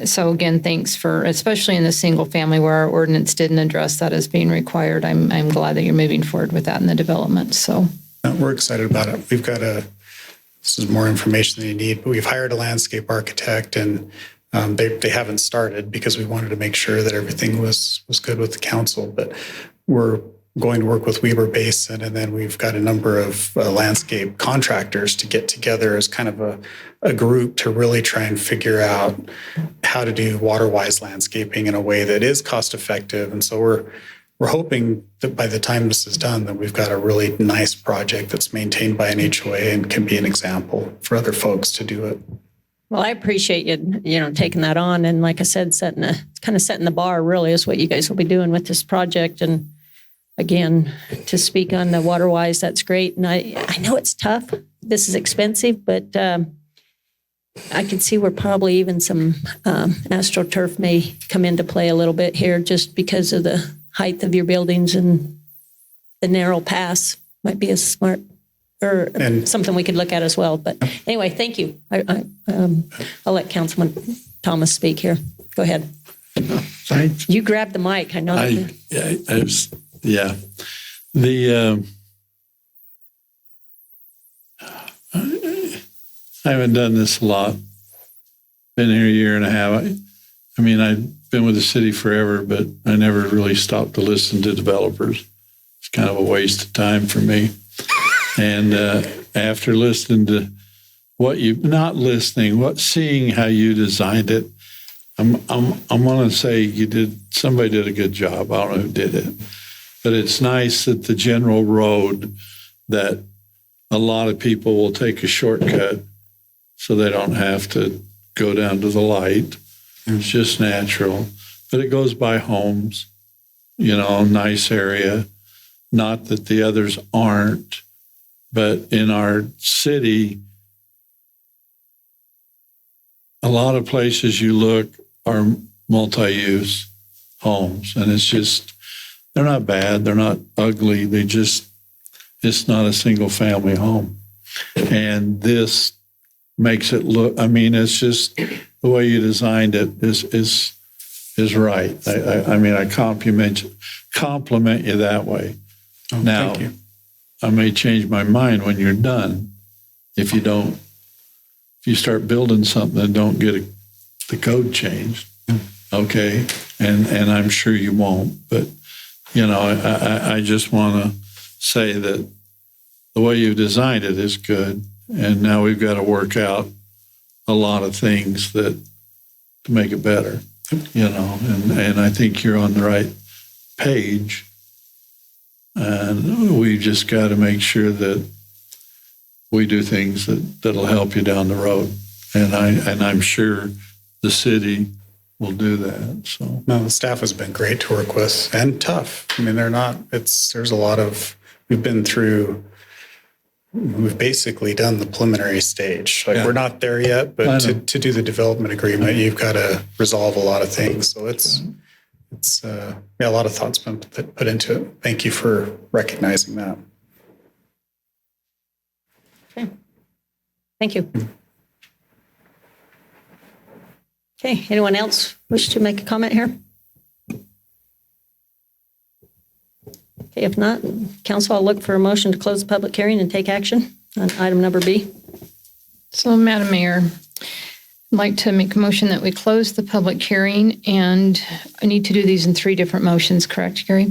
S5: So again, thanks for, especially in the single family where our ordinance didn't address that as being required. I'm glad that you're moving forward with that in the development. So
S18: we're excited about it. We've got this is more information than you need, but we've hired a landscape architect, and they haven't started because we wanted to make sure that everything was good with the council. But we're going to work with Weber Basin, and then we've got a number of landscape contractors to get together as kind of a group to really try and figure out how to do Waterwise landscaping in a way that is cost effective. And so we're hoping that by the time this is done, that we've got a really nice project that's maintained by an HOA and can be an example for other folks to do it.
S1: Well, I appreciate you taking that on. And like I said, setting the bar really is what you guys will be doing with this project. And again, to speak on the Waterwise, that's great. And I know it's tough. This is expensive, but I can see where probably even some AstroTurf may come into play a little bit here, just because of the height of your buildings and the narrow paths might be a smart or something we could look at as well. But anyway, thank you. I'll let Councilman Thomas speak here. Go ahead.
S7: Thanks.
S1: You grabbed the mic. I know.
S7: Yeah. I haven't done this a lot. Been here a year and a half. I mean, I've been with the city forever, but I never really stopped to listen to developers. It's kind of a waste of time for me. And after listening to seeing how you designed it, I'm going to say somebody did a good job. I don't know who did it, but it's nice that the general road that a lot of people will take a shortcut so they don't have to go down to the light. It's just natural, but it goes by homes, nice area. Not that the others aren't, but in our city, a lot of places you look are multi-use homes, and they're not bad, they're not ugly, it's not a single family home. And this makes it look, it's just the way you designed it is right. I compliment you that way.
S18: Oh,
S7: now,
S18: thank you.
S7: I may change my mind when you're done if you start building something and don't get the code changed. Okay. And I'm sure you won't, but I just want to say that the way you designed it is good. And now we've got to work out a lot of things to make it better, and I think you're on the right page. And we just got to make sure that we do things that'll help you down the road. And I'm sure the city will do that. So
S18: No, the staff has been great to work with and tough. There's a lot of, we've basically done the preliminary stage. We're not there yet, but to do the development agreement, you've got to resolve a lot of things. So it's a lot of thought's been put into it. Thank you for recognizing that.
S1: Okay. Thank you. Okay. Anyone else wish to make a comment here? Okay, if not, council, I'll look for a motion to close the public hearing and take action on item number B.
S5: So, Madam Mayor, I'd like to make a motion that we close the public hearing, and I need to do these in 3 different motions, correct, Gary?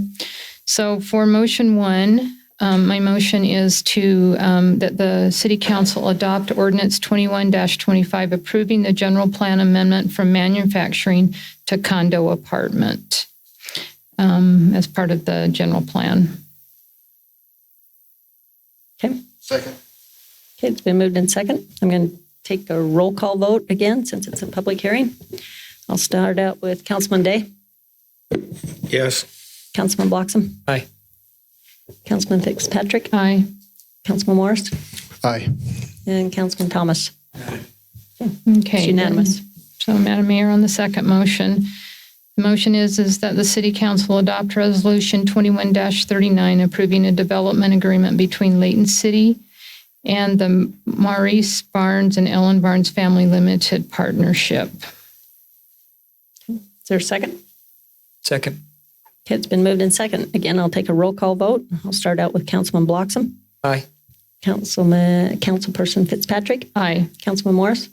S5: So for motion 1, my motion is that the City Council adopt Ordinance 21-25 approving the general plan amendment from manufacturing to condo apartment as part of the general plan.
S1: Okay.
S13: Second.
S1: Okay, it's been moved in second. I'm going to take a roll call vote again since it's a public hearing. I'll start out with Councilman Day.
S2: Yes.
S1: Councilman Bloxham.
S14: Aye.
S1: Councilman Fitzpatrick.
S5: Aye.
S1: Councilman Morris.
S9: Aye.
S1: And Councilman Thomas.
S5: Okay.
S1: It's unanimous.
S5: So, Madam Mayor, on the second motion, the motion is that the City Council adopt Resolution 21-39 approving a development agreement between Layton City and the Maurice Barnes and Ellen Barnes Family Limited Partnership.
S1: Is there a second?
S14: Second.
S1: Okay, it's been moved in second. Again, I'll take a roll call vote. I'll start out with Councilman Bloxham.
S14: Aye.
S1: Councilperson Fitzpatrick.
S5: Aye.
S1: Councilman Morris.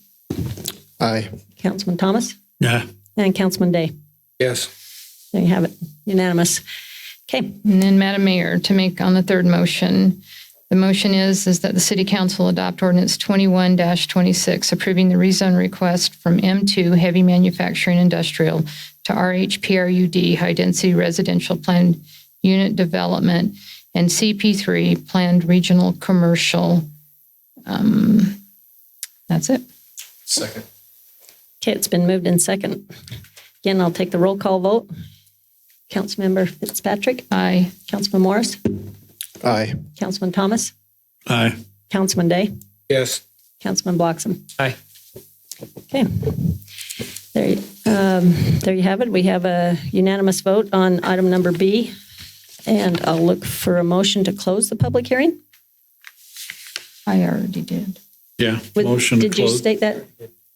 S9: Aye.
S1: Councilman Thomas.
S7: yeah,
S1: And Councilman Day.
S2: Yes.
S1: There you have it. Unanimous. Okay.
S5: And then, Madam Mayor, to make on the third motion, the motion is that the City Council adopt Ordinance 21-26 approving the rezone request from M2 Heavy Manufacturing Industrial to RHPRUD High Density Residential Planned Unit Development and CP3 Planned Regional Commercial. That's it.
S13: Second.
S1: Okay, it's been moved in second. Again, I'll take the roll call vote. Councilmember Fitzpatrick.
S5: Aye.
S1: Councilman Morris.
S9: Aye.
S1: Councilman Thomas.
S7: aye.
S1: Councilman Day.
S2: Yes.
S1: Councilman Bloxham.
S14: Aye.
S1: Okay. There you have it. We have a unanimous vote on item number B. And I'll look for a motion to close the public hearing.
S5: I already did.
S7: Yeah, motion to
S1: Did you
S7: close.
S1: state that?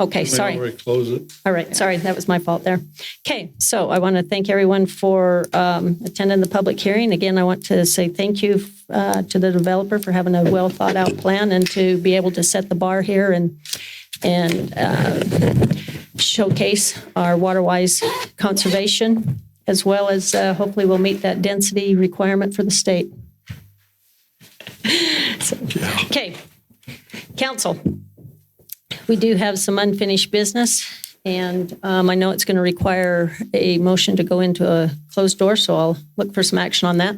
S1: Okay, sorry.
S7: We close it.
S1: All right, sorry, that was my fault there. Okay, so I want to thank everyone for attending the public hearing. Again, I want to say thank you to the developer for having a well thought out plan and to be able to set the bar here and showcase our Waterwise conservation, as well as hopefully we'll meet that density requirement for the state. Okay, council. We do have some unfinished business, and I know it's going to require a motion to go into a closed door, so I'll look for some action on that.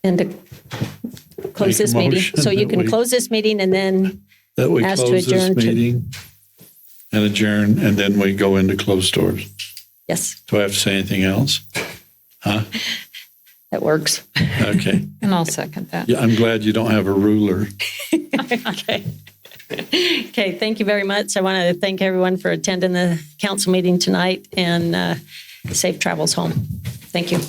S1: And to close this meeting. So you can close this meeting and then
S7: That we
S1: ask to
S7: close this
S1: adjourn.
S7: meeting and adjourn, and then we go into closed doors.
S1: Yes,
S7: Do I have to say anything else? Huh?
S1: that works.
S7: Okay.
S5: And I'll second that.
S7: Yeah, I'm glad you don't have a ruler.
S1: Okay. Okay, thank you very much. I want to thank everyone for attending the council meeting tonight, and safe travels home. Thank you.